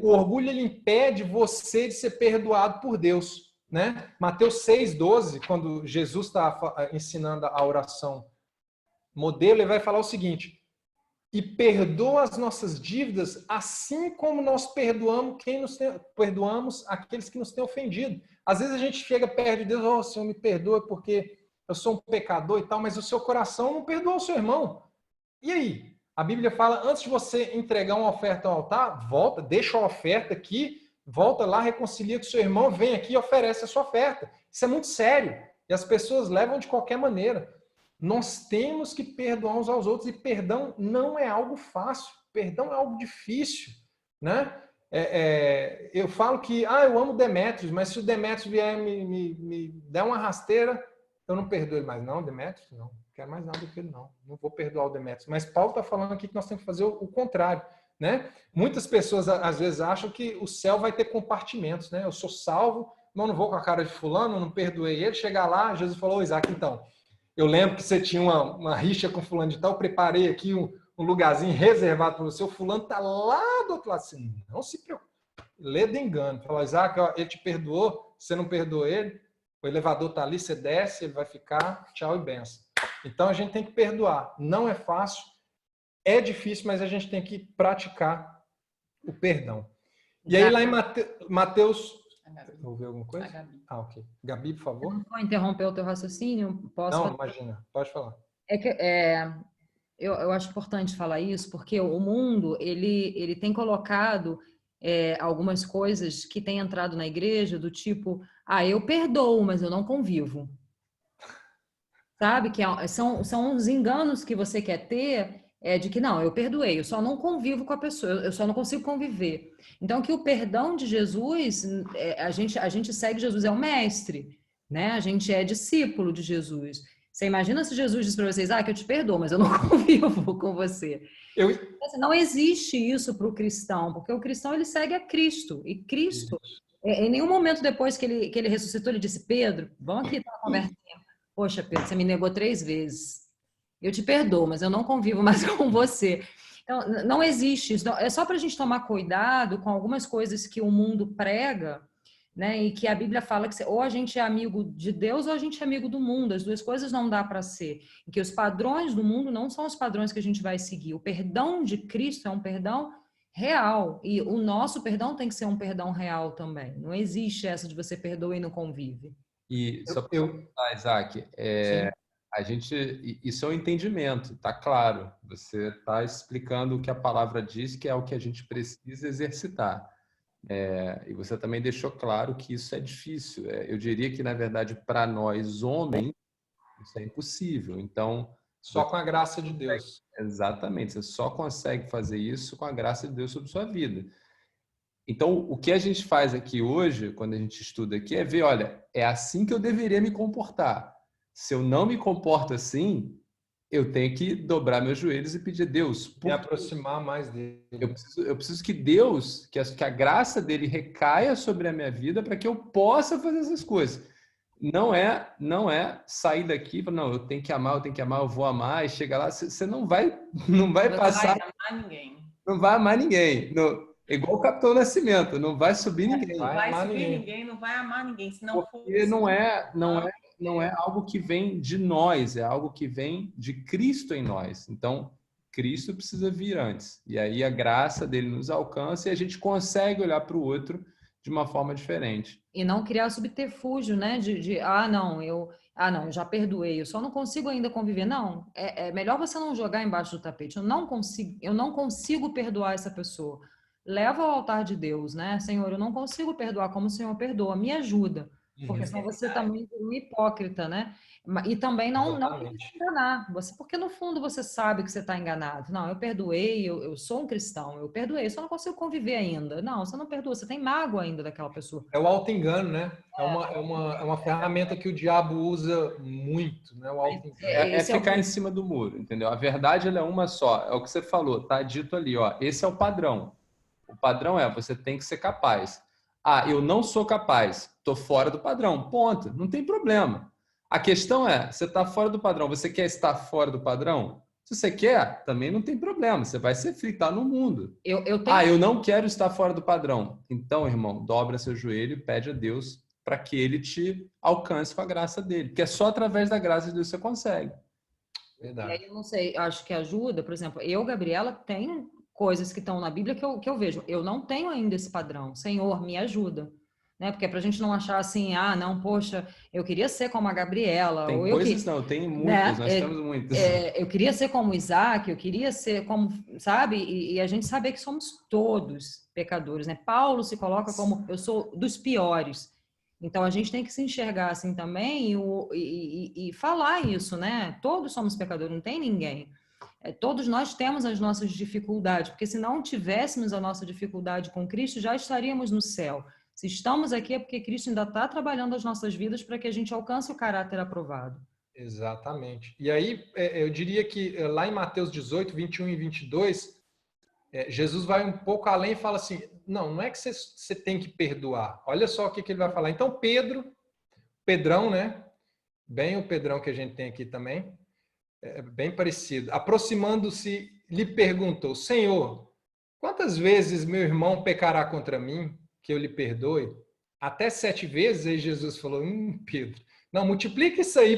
O orgulho ele impede você de ser perdoado por Deus. né? Mateus 6,12, quando Jesus está ensinando a oração modelo, ele vai falar o seguinte: e perdoa as nossas dívidas, assim como nós perdoamos aqueles que nos têm ofendido. Às vezes a gente chega perto de Deus, oh, Senhor, me perdoa porque eu sou um pecador e tal, mas o seu coração não perdoa o seu irmão. E aí? A Bíblia fala, antes de você entregar uma oferta ao altar, volta, deixa a oferta aqui, volta lá, reconcilia com o seu irmão, vem aqui e oferece a sua oferta. Isso é muito sério. E as pessoas levam de qualquer maneira. Nós temos que perdoar uns aos outros, e perdão não é algo fácil, perdão é algo difícil, né? Eu falo que, eu amo Demétrios, mas se o Demétrios vier me der uma rasteira, eu não perdoo ele mais. Não, Demétrios, não quero mais nada do que ele, não vou perdoar o Demétrios. Mas Paulo está falando aqui que nós temos que fazer o contrário, né? Muitas pessoas às vezes acham que o céu vai ter compartimentos, né? Eu sou salvo, mas não vou com a cara de fulano, não perdoei ele. Chegar lá, Jesus falou, Isaac, então, eu lembro que você tinha uma rixa com fulano de tal, eu preparei aqui um lugarzinho reservado para você, o fulano está lá do outro lado. Assim, não se preocupe, lê de engano. Fala, Isaac, ó, ele te perdoou, você não perdoou ele, o elevador está ali, você desce, ele vai ficar, tchau e benção. Então a gente tem que perdoar. Não é fácil, é difícil, mas a gente tem que praticar o perdão. E aí lá em Mateus... Ouviu alguma coisa? A Gabi. Ok. Gabi, por favor. Eu não vou interromper o teu raciocínio? Posso? Não, imagina. Pode falar. Eu acho importante falar isso, porque o mundo, ele tem colocado algumas coisas que têm entrado na igreja, do tipo, eu perdoo, mas eu não convivo. Sabe? São os enganos que você quer ter, de que não, eu perdoei, eu só não convivo com a pessoa, eu só não consigo conviver. Então, que o perdão de Jesus, a gente segue Jesus, é o mestre, né? A gente é discípulo de Jesus. Você imagina se Jesus diz para vocês, que eu te perdoo, mas eu não convivo com você. Não existe isso para o cristão, porque o cristão, ele segue a Cristo. E Cristo, em nenhum momento depois que ele ressuscitou, ele disse, Pedro, vamos aqui ter uma conversinha. Poxa, Pedro, você me negou 3 vezes. Eu te perdoo, mas eu não convivo mais com você. Então, não existe isso. É só para a gente tomar cuidado com algumas coisas que o mundo prega, né? E que a Bíblia fala que ou a gente é amigo de Deus ou a gente é amigo do mundo. As duas coisas não dá para ser. E que os padrões do mundo não são os padrões que a gente vai seguir. O perdão de Cristo é um perdão real. E o nosso perdão tem que ser um perdão real também. Não existe essa de você perdoa e não convive. E só para falar, Isaac, isso é um entendimento, tá claro. Você está explicando o que a palavra diz, que é o que a gente precisa exercitar. E você também deixou claro que isso é difícil. Eu diria que, na verdade, para nós, homens, isso é impossível. Então, só com a graça de Deus. Exatamente. Você só consegue fazer isso com a graça de Deus sobre sua vida. Então, o que a gente faz aqui hoje, quando a gente estuda aqui, é ver, olha, é assim que eu deveria me comportar. Se eu não me comporto assim, eu tenho que dobrar meus joelhos e pedir a Deus. Me aproximar mais dele. Eu preciso que Deus, que a graça dele recaia sobre a minha vida para que eu possa fazer essas coisas. Não é sair daqui e falar, não, eu tenho que amar, eu vou amar, e chegar lá, você não vai passar... Não vai amar ninguém. Não vai amar ninguém. É igual o Capitão Nascimento, não vai subir ninguém. Não vai subir ninguém, não vai amar ninguém. Se não Porque não é algo que vem de nós, é algo que vem de Cristo em nós. Então, Cristo precisa vir antes. E aí a graça dele nos alcança e a gente consegue olhar para o outro de uma forma diferente. E não criar subterfúgio, né? Eu já perdoei, eu só não consigo ainda conviver. Não, é melhor você não jogar embaixo do tapete. Eu não consigo perdoar essa pessoa. Leva ao altar de Deus, né? Senhor, eu não consigo perdoar como o Senhor perdoa, me ajuda. Porque senão você está muito hipócrita, né? E também não enganar. Porque no fundo você sabe que você está enganado. Não, eu perdoei, eu sou um cristão, eu perdoei, eu só não consigo conviver ainda. Não, você não perdoa, você tem mágoa ainda daquela pessoa. É o auto-engano, né? É uma ferramenta que o diabo usa muito, né? O auto-engano. É ficar em cima do muro, entendeu? A verdade ela é uma só, é o que você falou, tá dito ali, ó. Esse é o padrão. O padrão você tem que ser capaz. Eu não sou capaz, estou fora do padrão, ponto, não tem problema. A questão você está fora do padrão, você quer estar fora do padrão? Se você quer, também não tem problema, você vai ser fritar no mundo. Eu não quero estar fora do padrão. Então, irmão, dobra seu joelho e pede a Deus para que ele te alcance com a graça dele. Porque é só através da graça de Deus que você consegue. E Verdade. aí eu não sei, acho que ajuda, por exemplo, eu, Gabriela, tenho coisas que estão na Bíblia que eu vejo. Eu não tenho ainda esse padrão. Senhor, me ajuda. Né? Porque é pra gente não achar assim, ah, não, poxa, eu queria ser como a Gabriela, Tem ou eu coisas, que, não, tem né? muitas, nós temos muitas. Eu queria ser como Isaac, eu queria ser como, sabe? E a gente saber que somos todos pecadores, né? Paulo se coloca como, eu sou dos piores. Então a gente tem que se enxergar assim também e falar isso, né? Todos somos pecadores, não tem ninguém. Todos nós temos as nossas dificuldades, porque se não tivéssemos a nossa dificuldade com Cristo, já estaríamos no céu. Se estamos aqui é porque Cristo ainda está trabalhando as nossas vidas para que a gente alcance o caráter aprovado. Exatamente. E aí, eu diria que lá em Mateus 18, 21 e 22, Jesus vai um pouco além e fala assim, não é que você tem que perdoar. Olha só o que ele vai falar. Então, Pedrão, né? Bem o Pedrão que a gente tem aqui também, é bem parecido. Aproximando-se, lhe perguntou, Senhor, quantas vezes meu irmão pecará contra mim, que eu lhe perdoe? Até 7 vezes? Aí Jesus falou, Pedro, não, multiplica isso aí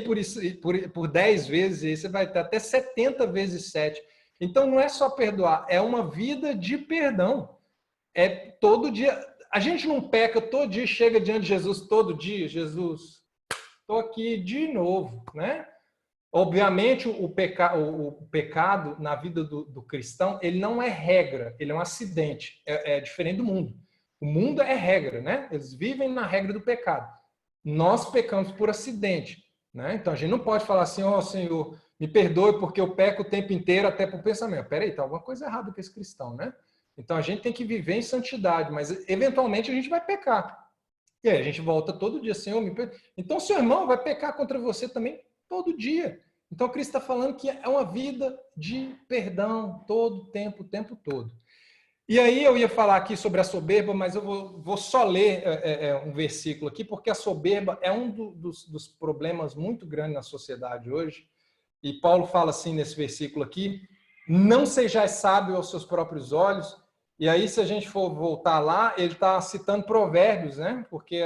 por 10 vezes, e aí você vai ter até 70 vezes 7. Então, não é só perdoar, é uma vida de perdão. É todo dia. A gente não peca todo dia, chega diante de Jesus todo dia, Jesus, estou aqui de novo, né? Obviamente, o pecado na vida do cristão, ele não é regra, ele é um acidente, é diferente do mundo. O mundo é regra, né? Eles vivem na regra do pecado. Nós pecamos por acidente, né? Então, a gente não pode falar assim, ó, Senhor, me perdoe porque eu peco o tempo inteiro até por pensamento. Peraí, tá alguma coisa errada com esse cristão, né? Então, a gente tem que viver em santidade, mas eventualmente a gente vai pecar. E aí a gente volta todo dia, Senhor, me perdoe. Então, seu irmão vai pecar contra você também todo dia. Então, Cristo está falando que é uma vida de perdão todo o tempo todo. E aí eu ia falar aqui sobre a soberba, mas eu vou só ler um versículo aqui, porque a soberba é um dos problemas muito grandes na sociedade hoje. E Paulo fala assim nesse versículo aqui, não sejais sábio aos seus próprios olhos. E aí, se a gente for voltar lá, ele está citando Provérbios, né? Porque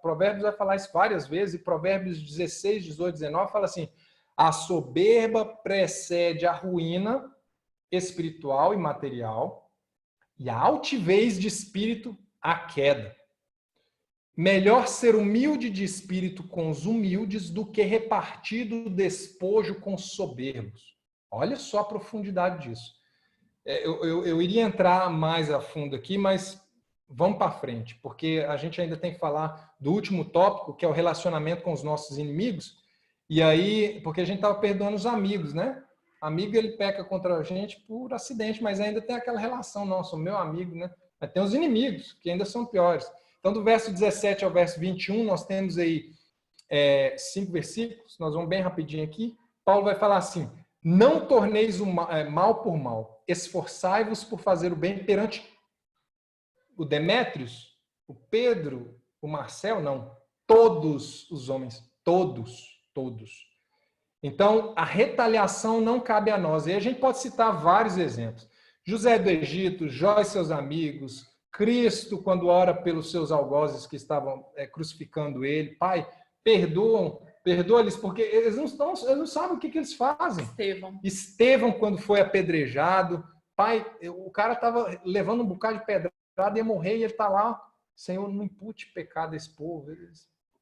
Provérbios vai falar isso várias vezes, e Provérbios 16, 18, 19 fala assim, a soberba precede a ruína espiritual e material, e a altivez de espírito, a queda. Melhor ser humilde de espírito com os humildes do que repartido o despojo com os soberbos. Olha só a profundidade disso. Eu iria entrar mais a fundo aqui, mas vamos para frente, porque a gente ainda tem que falar do último tópico, que é o relacionamento com os nossos inimigos. E aí, porque a gente estava perdoando os amigos, né? Amigo, ele peca contra a gente por acidente, mas ainda tem aquela relação, nossa, o meu amigo, né? Mas tem os inimigos, que ainda são piores. Então, do verso 17 ao verso 21, nós temos aí 5 versículos, nós vamos bem rapidinho aqui. Paulo vai falar assim, não torneis o mal por mal, esforçai-vos por fazer o bem perante o Demétrios, o Pedro, o Marcel, não, todos os homens, todos. Então, a retaliação não cabe a nós. E a gente pode citar vários exemplos. José do Egito, Jó e seus amigos, Cristo, quando ora pelos seus algozes que estavam crucificando ele. Pai, perdoa-lhes, porque eles não sabem o que eles fazem. Estevão, quando foi apedrejado. Pai, o cara estava levando um bocado de pedrada, ia morrer, e ele está lá. Senhor, não impute pecado a esse povo.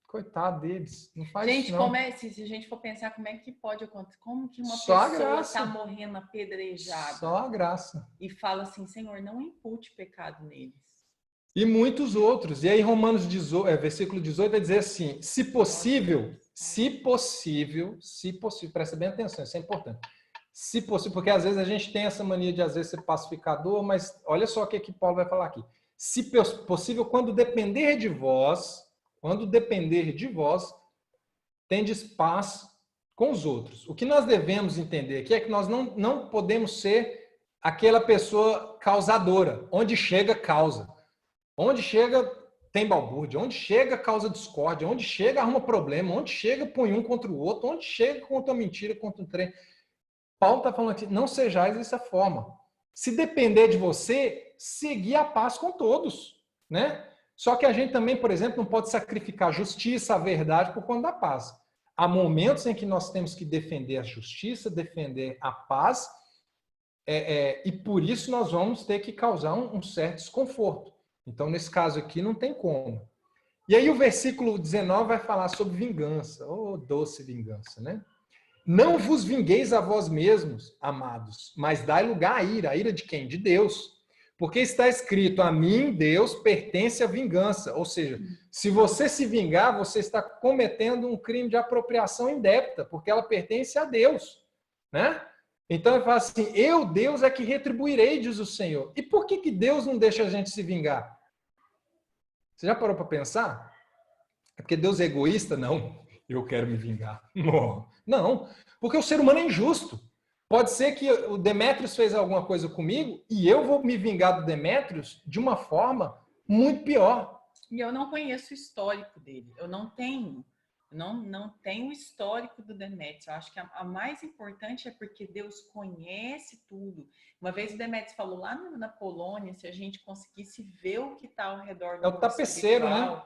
Coitado deles, não faz gente, isso não. Se a gente for pensar como é que pode acontecer, como que uma Só pessoa está morrendo apedrejada? Só a graça. E fala assim, Senhor, não impute pecado neles. E muitos outros. E aí Romanos 18, versículo 18 vai dizer assim, se possível, presta bem atenção, isso é importante. Se possível, porque às vezes a gente tem essa mania de às vezes ser pacificador, mas olha só o que Paulo vai falar aqui. Se possível, quando depender de vós, tendes paz com os outros. O que nós devemos entender aqui é que nós não podemos ser aquela pessoa causadora. Onde chega, causa. Onde chega, tem balbúrdia. Onde chega, causa discórdia. Onde chega, arruma problema. Onde chega, põe um contra o outro. Onde chega, conta uma mentira, contra um trem. Paulo está falando aqui, não sejais dessa forma. Se depender de você, seguir a paz com todos, né? Só que a gente também, por exemplo, não pode sacrificar a justiça, a verdade por conta da paz. Há momentos em que nós temos que defender a justiça, defender a paz, e por isso nós vamos ter que causar um certo desconforto. Então, nesse caso aqui, não tem como. E aí o versículo 19 vai falar sobre vingança. Oh, doce vingança, né? Não vos vingueis a vós mesmos, amados, mas dai lugar à ira. A ira de quem? De Deus. Porque está escrito, a mim, Deus, pertence a vingança. Ou seja, se você se vingar, você está cometendo um crime de apropriação indébita, porque ela pertence a Deus, né? Então ele fala assim, eu, Deus, é que retribuirei, diz o Senhor. E por que Deus não deixa a gente se vingar? Você já parou para pensar? É porque Deus é egoísta? Não. Eu quero me vingar. Não, porque o ser humano é injusto. Pode ser que o Demétrios fez alguma coisa comigo e eu vou me vingar do Demétrios de uma forma muito pior. E eu não conheço o histórico dele. Eu não tenho o histórico do Demétrios. Eu acho que a mais importante é porque Deus conhece tudo. Uma vez o Demétrios falou lá na Polônia, se a gente conseguisse ver o que está ao redor do É o tapeceiro, né?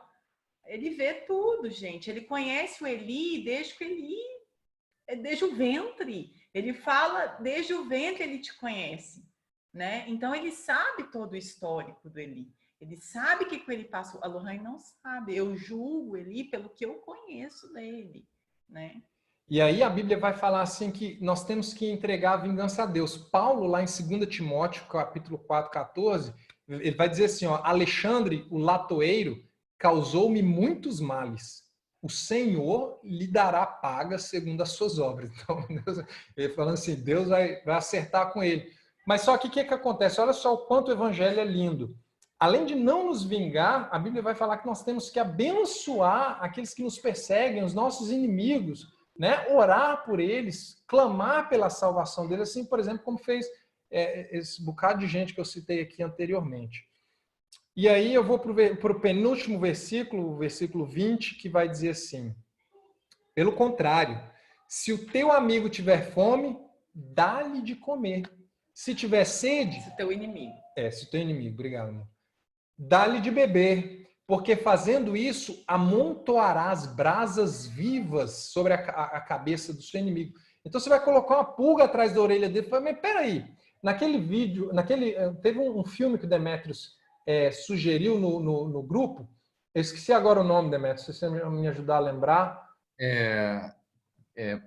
Ele vê tudo, gente. Ele conhece o Eli desde que desde o ventre. Ele fala, desde o ventre ele te conhece, né? Então ele sabe todo o histórico do Eli. Ele sabe o que ele passou. A Lohane não sabe. Eu julgo Eli pelo que eu conheço dele, né? E aí a Bíblia vai falar assim que nós temos que entregar a vingança a Deus. Paulo, lá em 2 Timóteo, capítulo 4, 14, ele vai dizer assim, ó, Alexandre, o latoeiro, causou-me muitos males. O Senhor lhe dará paga segundo as suas obras. Então, Deus, ele falando assim, Deus vai acertar com ele. Mas só que o que acontece? Olha só o quanto o evangelho é lindo. Além de não nos vingar, a Bíblia vai falar que nós temos que abençoar aqueles que nos perseguem, os nossos inimigos, né? Orar por eles, clamar pela salvação deles, assim, por exemplo, como fez esse bocado de gente que eu citei aqui anteriormente. E aí eu vou para o penúltimo versículo, o versículo 20, que vai dizer assim, pelo contrário, se o teu amigo tiver fome, dá-lhe de comer. Se tiver sede... Se teu inimigo. Se teu inimigo, obrigado, amor. Dá-lhe de beber, porque fazendo isso, amontoarás brasas vivas sobre a cabeça do seu inimigo. Então você vai colocar uma pulga atrás da orelha dele e fala, mas peraí, naquele vídeo, teve um filme que o Demétrios sugeriu no grupo, eu esqueci agora o nome, Demétrios, se você me ajudar a lembrar.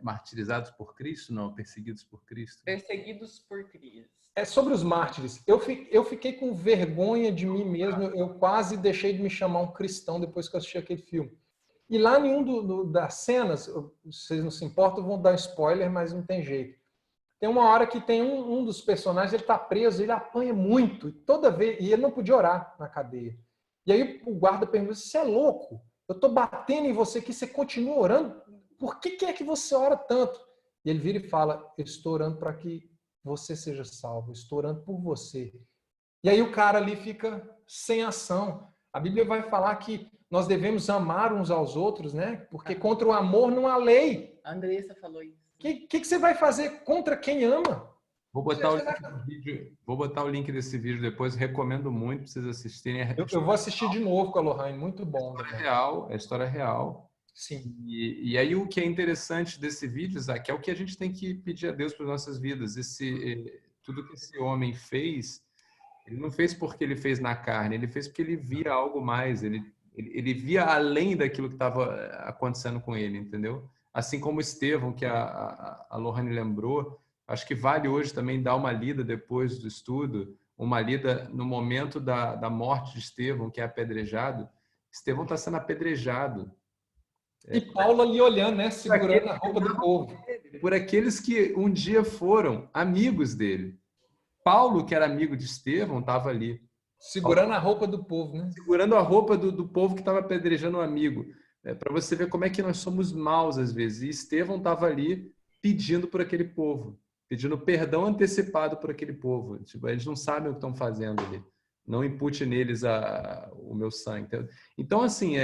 Martirizados por Cristo? Não, perseguidos por Cristo. Perseguidos por Cristo. É sobre os mártires. Eu fiquei com vergonha de mim mesmo. Eu quase deixei de me chamar um cristão depois que eu assisti aquele filme. E lá em um das cenas, vocês não se importam, vão dar spoiler, mas não tem jeito. Tem uma hora que tem um dos personagens, ele está preso, ele apanha muito. E ele não podia orar na cadeia. E aí o guarda pergunta, você é louco? Eu estou batendo em você aqui, você continua orando? Por que é que você ora tanto? E ele vira e fala, eu estou orando para que você seja salvo, estou orando por você. E aí o cara ali fica sem ação. A Bíblia vai falar que nós devemos amar uns aos outros, né? Porque contra o amor não há lei. A Andressa falou isso. O que você vai fazer contra quem ama? Vou botar o link desse vídeo depois, recomendo muito para vocês assistirem. Eu vou assistir de novo com a Lohane, muito bom. É história real. Sim. E aí o que é interessante desse vídeo, Isaac, é o que a gente tem que pedir a Deus para as nossas vidas. Tudo que esse homem fez, ele não fez porque ele fez na carne, ele fez porque ele via algo mais, ele via além daquilo que estava acontecendo com ele, entendeu? Assim como Estevão, que a Lohane lembrou, acho que vale hoje também dar uma lida depois do estudo, uma lida no momento da morte de Estevão, que é apedrejado. Estevão está sendo apedrejado. E Paulo ali olhando, né? Segurando a roupa do povo. Por aqueles que um dia foram amigos dele. Paulo, que era amigo de Estevão, estava ali. Segurando a roupa do povo, né? Segurando a roupa do povo que estava apedrejando um amigo. Para você ver como é que nós somos maus às vezes. E Estevão estava ali pedindo por aquele povo. Pedindo perdão antecipado por aquele povo. Tipo, eles não sabem o que estão fazendo ali. Não impute neles o meu sangue. Então, assim,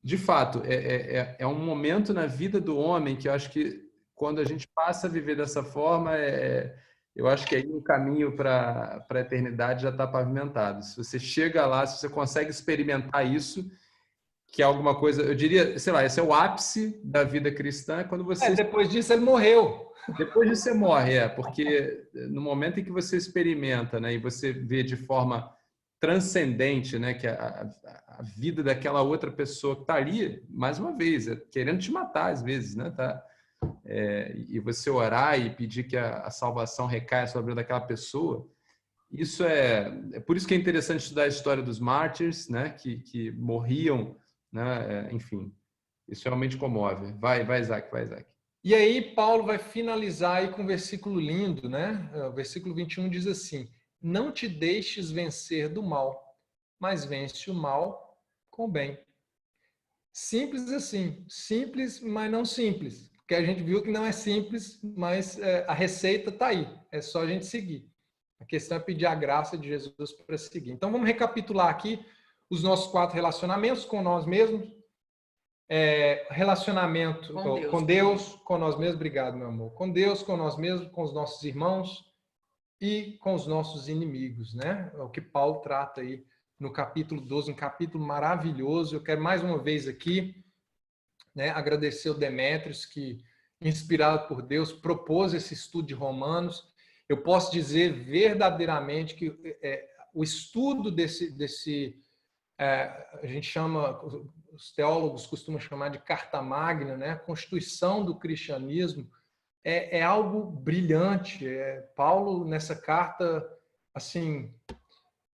de fato, é um momento na vida do homem que eu acho que quando a gente passa a viver dessa forma, eu acho que aí o caminho para a eternidade já está pavimentado. Se você chega lá, se você consegue experimentar isso, que é alguma coisa, eu diria, sei lá, esse é o ápice da vida cristã, quando você... Depois disso ele morreu. Depois disso você morre, porque no momento em que você experimenta, né, e você vê de forma transcendente, né, que a vida daquela outra pessoa que está ali, mais uma vez, querendo te matar às vezes, né, tá? E você orar e pedir que a salvação recaia sobre daquela pessoa, isso é por isso que é interessante estudar a história dos mártires, né, que morriam, né, enfim, isso realmente comove. Vai, Isaac, vai, Isaac. E aí Paulo vai finalizar aí com um versículo lindo, né? O versículo 21 diz assim: não te deixes vencer do mal, mas vence o mal com o bem. Simples assim, simples, mas não simples. Porque a gente viu que não é simples, mas a receita está aí, é só a gente seguir. A questão é pedir a graça de Jesus para seguir. Então vamos recapitular aqui os nossos 4 relacionamentos com nós mesmos. Relacionamento com Deus, com nós mesmos, obrigado, meu amor. Com Deus, com nós mesmos, com os nossos irmãos e com os nossos inimigos, né? É o que Paulo trata aí no capítulo 12, um capítulo maravilhoso. Eu quero mais uma vez aqui, né, agradecer o Demétrios, que, inspirado por Deus, propôs esse estudo de Romanos. Eu posso dizer verdadeiramente que o estudo desse a gente chama, os teólogos costumam chamar de Carta Magna, né? A Constituição do cristianismo, é algo brilhante. Paulo, nessa carta, assim,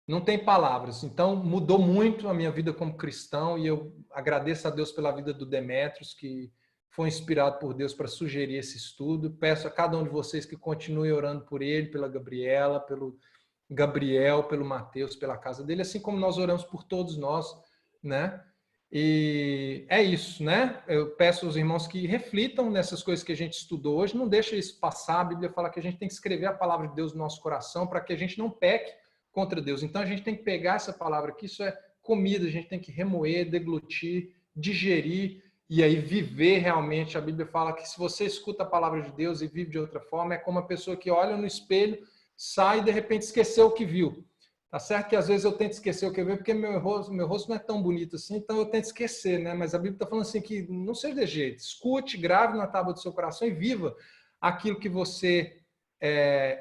não tem palavras. Então, mudou muito a minha vida como cristão e eu agradeço a Deus pela vida do Demétrios, que foi inspirado por Deus para sugerir esse estudo. Peço a cada um de vocês que continue orando por ele, pela Gabriela, pelo Gabriel, pelo Mateus, pela casa dele, assim como nós oramos por todos nós, né? E é isso, né? Eu peço aos irmãos que reflitam nessas coisas que a gente estudou hoje, não deixe isso passar. A Bíblia fala que a gente tem que escrever a palavra de Deus no nosso coração para que a gente não peque contra Deus. Então a gente tem que pegar essa palavra aqui, isso é comida, a gente tem que remoer, deglutir, digerir e aí viver realmente. A Bíblia fala que se você escuta a palavra de Deus e vive de outra forma, é como a pessoa que olha no espelho, sai e de repente esqueceu o que viu. Tá certo que às vezes eu tento esquecer o que eu vi, porque meu rosto não é tão bonito assim, então eu tento esquecer, né? Mas a Bíblia está falando assim que não seja de jeito. Escute, grave na tábua do seu coração e viva aquilo que você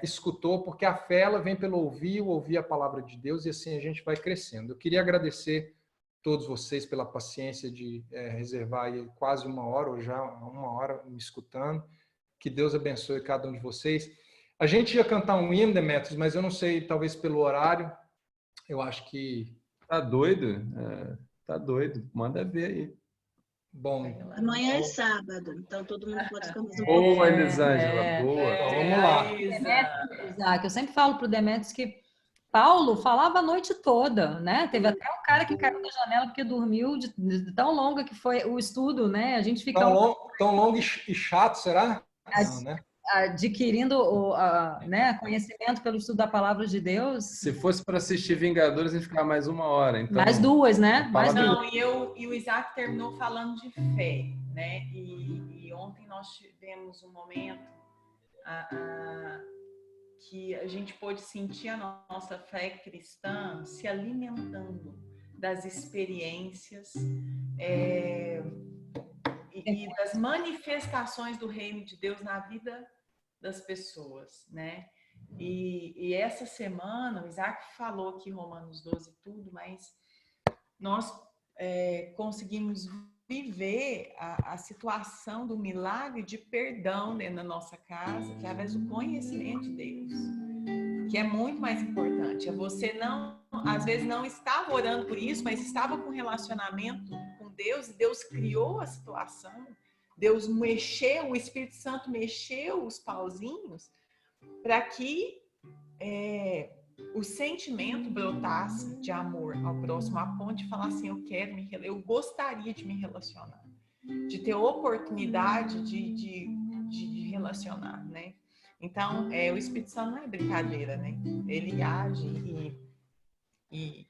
escutou, porque a fé ela vem pelo ouvir a palavra de Deus e assim a gente vai crescendo. Eu queria agradecer a todos vocês pela paciência de reservar aí quase 1 hora, ou já 1 hora me escutando. Que Deus abençoe cada um de vocês. A gente ia cantar um hino, Demétrios, mas eu não sei, talvez pelo horário, eu acho que... Tá doido? Tá doido. Manda ver aí. Bom, amanhã é sábado, então todo mundo pode ficar mais um Boa, pouquinho. Elisângela, boa. Então, vamos lá. Isaac, eu sempre falo para o Demétrios que Paulo falava a noite toda, né? Teve até um cara que caiu da janela porque dormiu de tão longa que foi o estudo, né? A gente fica tão longo e chato, será? Não, né? Adquirindo né, conhecimento pelo estudo da palavra de Deus. Se fosse para assistir Vingadores, a gente ficava mais 1 hora. Então, mais 2, né? Mais não, e o Isaac terminou falando de fé, né? E ontem nós tivemos um momento que a gente pôde sentir a nossa fé cristã se alimentando das experiências e das manifestações do reino de Deus na vida das pessoas, né? E essa semana, o Isaac falou aqui Romanos 12 e tudo, mas nós conseguimos viver a situação do milagre de perdão dentro da nossa casa, que é através do conhecimento de Deus, que é muito mais importante. É você não, às vezes não estava orando por isso, mas estava com relacionamento com Deus, e Deus criou a situação, Deus mexeu, o Espírito Santo mexeu os pauzinhos para que o sentimento brotasse de amor ao próximo, a ponto de falar assim, eu gostaria de me relacionar, de ter oportunidade de relacionar, né? Então, o Espírito Santo não é brincadeira, né? Ele age e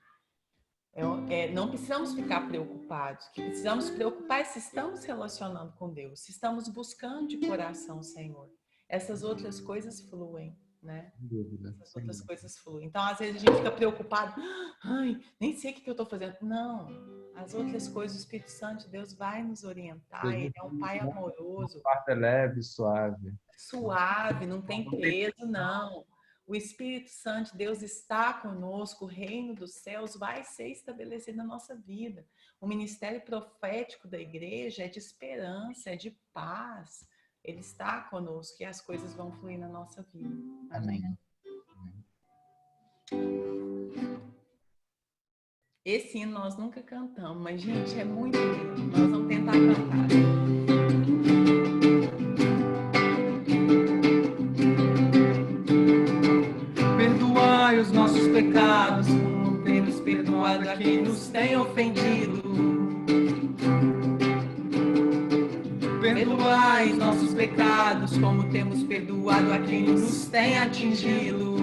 não precisamos ficar preocupados. O que precisamos preocupar é se estamos relacionando com Deus, se estamos buscando de coração o Senhor. Essas outras coisas fluem, né? Sem dúvida. As outras coisas fluem. Então, às vezes, a gente fica preocupado. Ai, nem sei o que eu estou fazendo. Não, as outras coisas, o Espírito Santo de Deus vai nos orientar. Ele é um Pai amoroso, Parte leve, suave. suave, não tem peso, não. O Espírito Santo de Deus está conosco, o reino dos céus vai ser estabelecido na nossa vida. O ministério profético da igreja é de esperança, é de paz. Ele está conosco e as coisas vão fluir na nossa vida. Amém. Esse hino nós nunca cantamos, mas, gente, é muito lindo. Nós vamos tentar cantar. Perdoai os nossos pecados, como temos perdoado a quem nos tem ofendido. Perdoai os nossos pecados, como temos perdoado a quem nos tem atingido.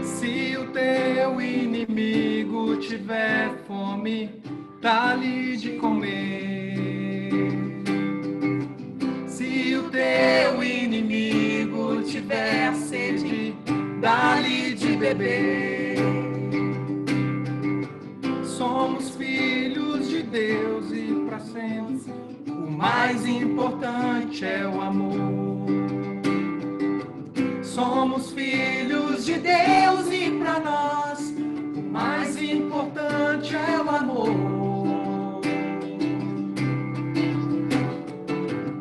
Se o teu inimigo tiver fome, dá-lhe de comer. Se o teu inimigo tiver sede, dá-lhe de beber. Somos filhos de Deus e para sempre o mais importante é o amor. Somos filhos de Deus e para nós o mais importante é o amor.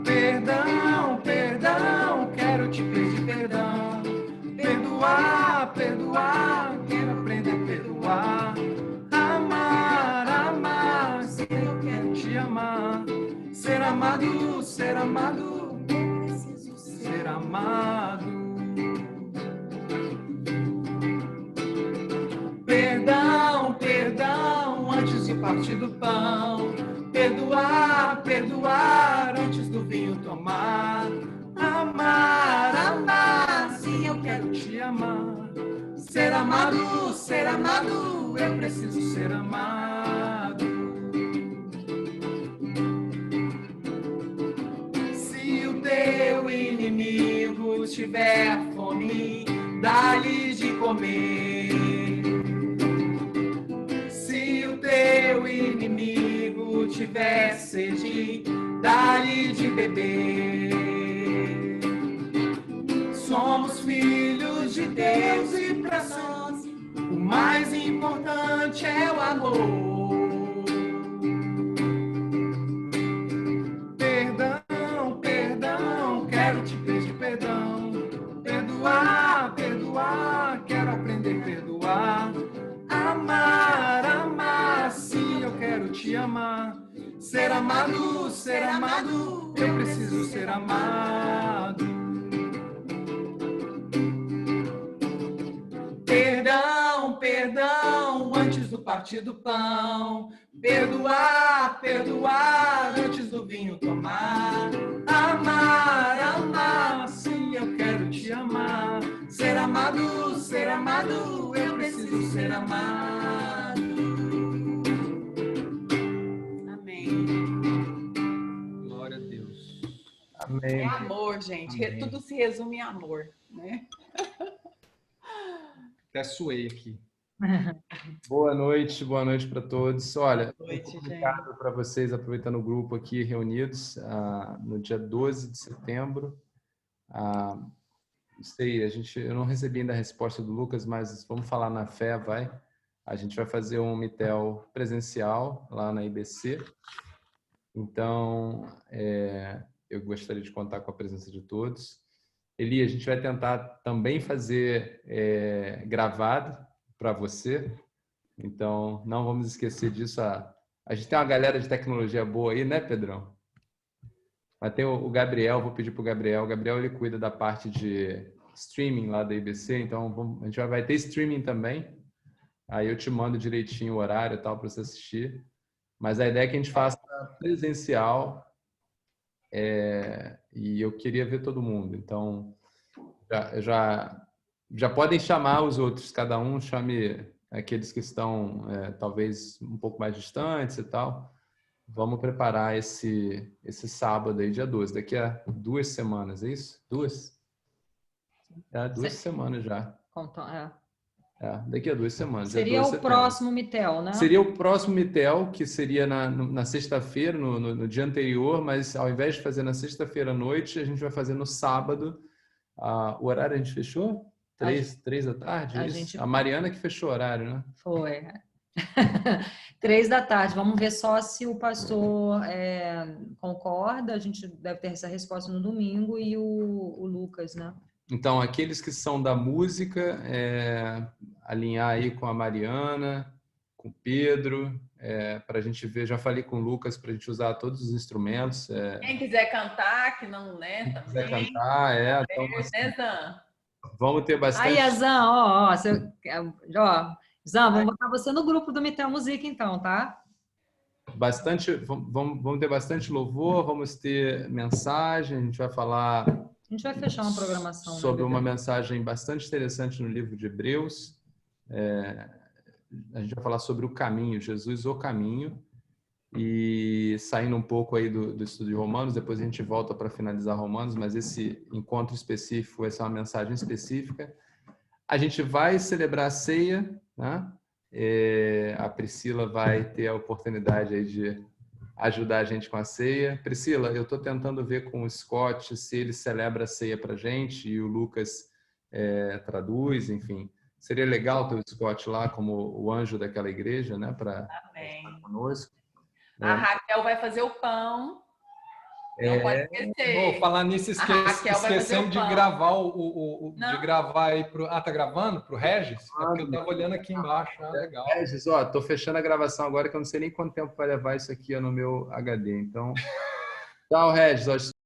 Perdão, perdão, quero te pedir perdão. Perdoar, perdoar, quero aprender a perdoar. Amar, amar, sim, eu quero te amar. Ser amado, eu preciso ser amado. Perdão, perdão, antes de partir do pão. Perdoar, perdoar, antes do vinho tomar. Amar, amar, sim, eu quero te amar. Ser amado, eu preciso ser amado. Se o teu inimigo tiver fome, dá-lhe de comer. Se o teu inimigo tiver sede, dá-lhe de beber. Somos filhos de Deus e para nós o mais importante é o amor. Perdão, perdão, quero te pedir perdão. Perdoar, perdoar, quero aprender a perdoar. Amar, amar, sim, eu quero te amar. Ser amado, eu preciso ser amado. Perdão, perdão, antes do partir do pão. Perdoar, perdoar, antes do vinho tomar. Amar, amar, sim, eu quero te amar. Ser amado, eu preciso ser amado. Amém. Glória a Deus. Amém. É amor, gente. Amém. Tudo se resume em amor, né? Até suei aqui. Boa noite para todos. Olha, Boa noite, um recado para vocês, aproveitando o grupo aqui reunidos, no dia 12 de setembro. Não sei, eu não recebi ainda a resposta do Lucas, mas vamos falar na fé, vai. A gente vai fazer um Mitel presencial lá na IBC. Então, eu gostaria de contar com a presença de todos. Eli, a gente vai tentar também fazer gravado para você. Então, não vamos esquecer disso. A gente tem uma galera de tecnologia boa aí, né, Pedrão? Mas tem o Gabriel, vou pedir para o Gabriel. O Gabriel, ele cuida da parte de streaming lá da IBC, então a gente vai ter streaming também. Aí eu te mando direitinho o horário e tal para você assistir. Mas a ideia é que a gente faça presencial e eu queria ver todo mundo. Então, já podem chamar os outros. Cada um chame aqueles que estão talvez um pouco mais distantes e tal. vamos preparar esse sábado aí, dia 12, daqui a 2 semanas, é isso? 2? 2 semanas já. Daqui a 2 semanas. Seria o próximo Mitel, né? Seria o próximo Mitel, que seria na sexta-feira, no dia anterior, mas ao invés de fazer na sexta-feira à noite, a gente vai fazer no sábado. O horário a gente fechou? 3 da tarde? A Mariana que fechou o horário, né? Foi. 3 da tarde. Vamos ver só se o pastor concorda. A gente deve ter essa resposta no domingo e o Lucas, né? Então, aqueles que são da música, alinhar aí com a Mariana, com o Pedro, para a gente ver. Já falei com o Lucas para a gente usar todos os instrumentos. Quem quiser cantar, que não, né? Quem quiser cantar, então, né, Zan? Vamos ter bastante... Aí, Zan, Zan, vamos botar você no grupo do Mitel Música, então, tá? Vamos ter bastante louvor, vamos ter mensagem, a gente vai falar... A gente vai fechar uma programação. Sobre uma mensagem bastante interessante no livro de Hebreus. A gente vai falar sobre o caminho, Jesus, o caminho. E saindo um pouco aí do estudo de Romanos, depois a gente volta para finalizar Romanos, mas esse encontro específico vai ser uma mensagem específica. A gente vai celebrar a ceia, né? A Priscila vai ter a oportunidade aí de ajudar a gente com a ceia. Priscila, eu estou tentando ver com o Scott se ele celebra a ceia para a gente e o Lucas traduz, enfim. Seria legal ter o Scott lá como o anjo daquela igreja, né? Para estar conosco. A Raquel vai fazer o pão. Não pode esquecer. Vou falar nisso, esquecendo de gravar de gravar aí pro... tá gravando pro Regis? É porque eu tava olhando aqui embaixo. Legal. Regis, tô fechando a gravação agora que eu não sei nem quanto tempo vai levar isso aqui no meu HD. Então, tchau, Regis.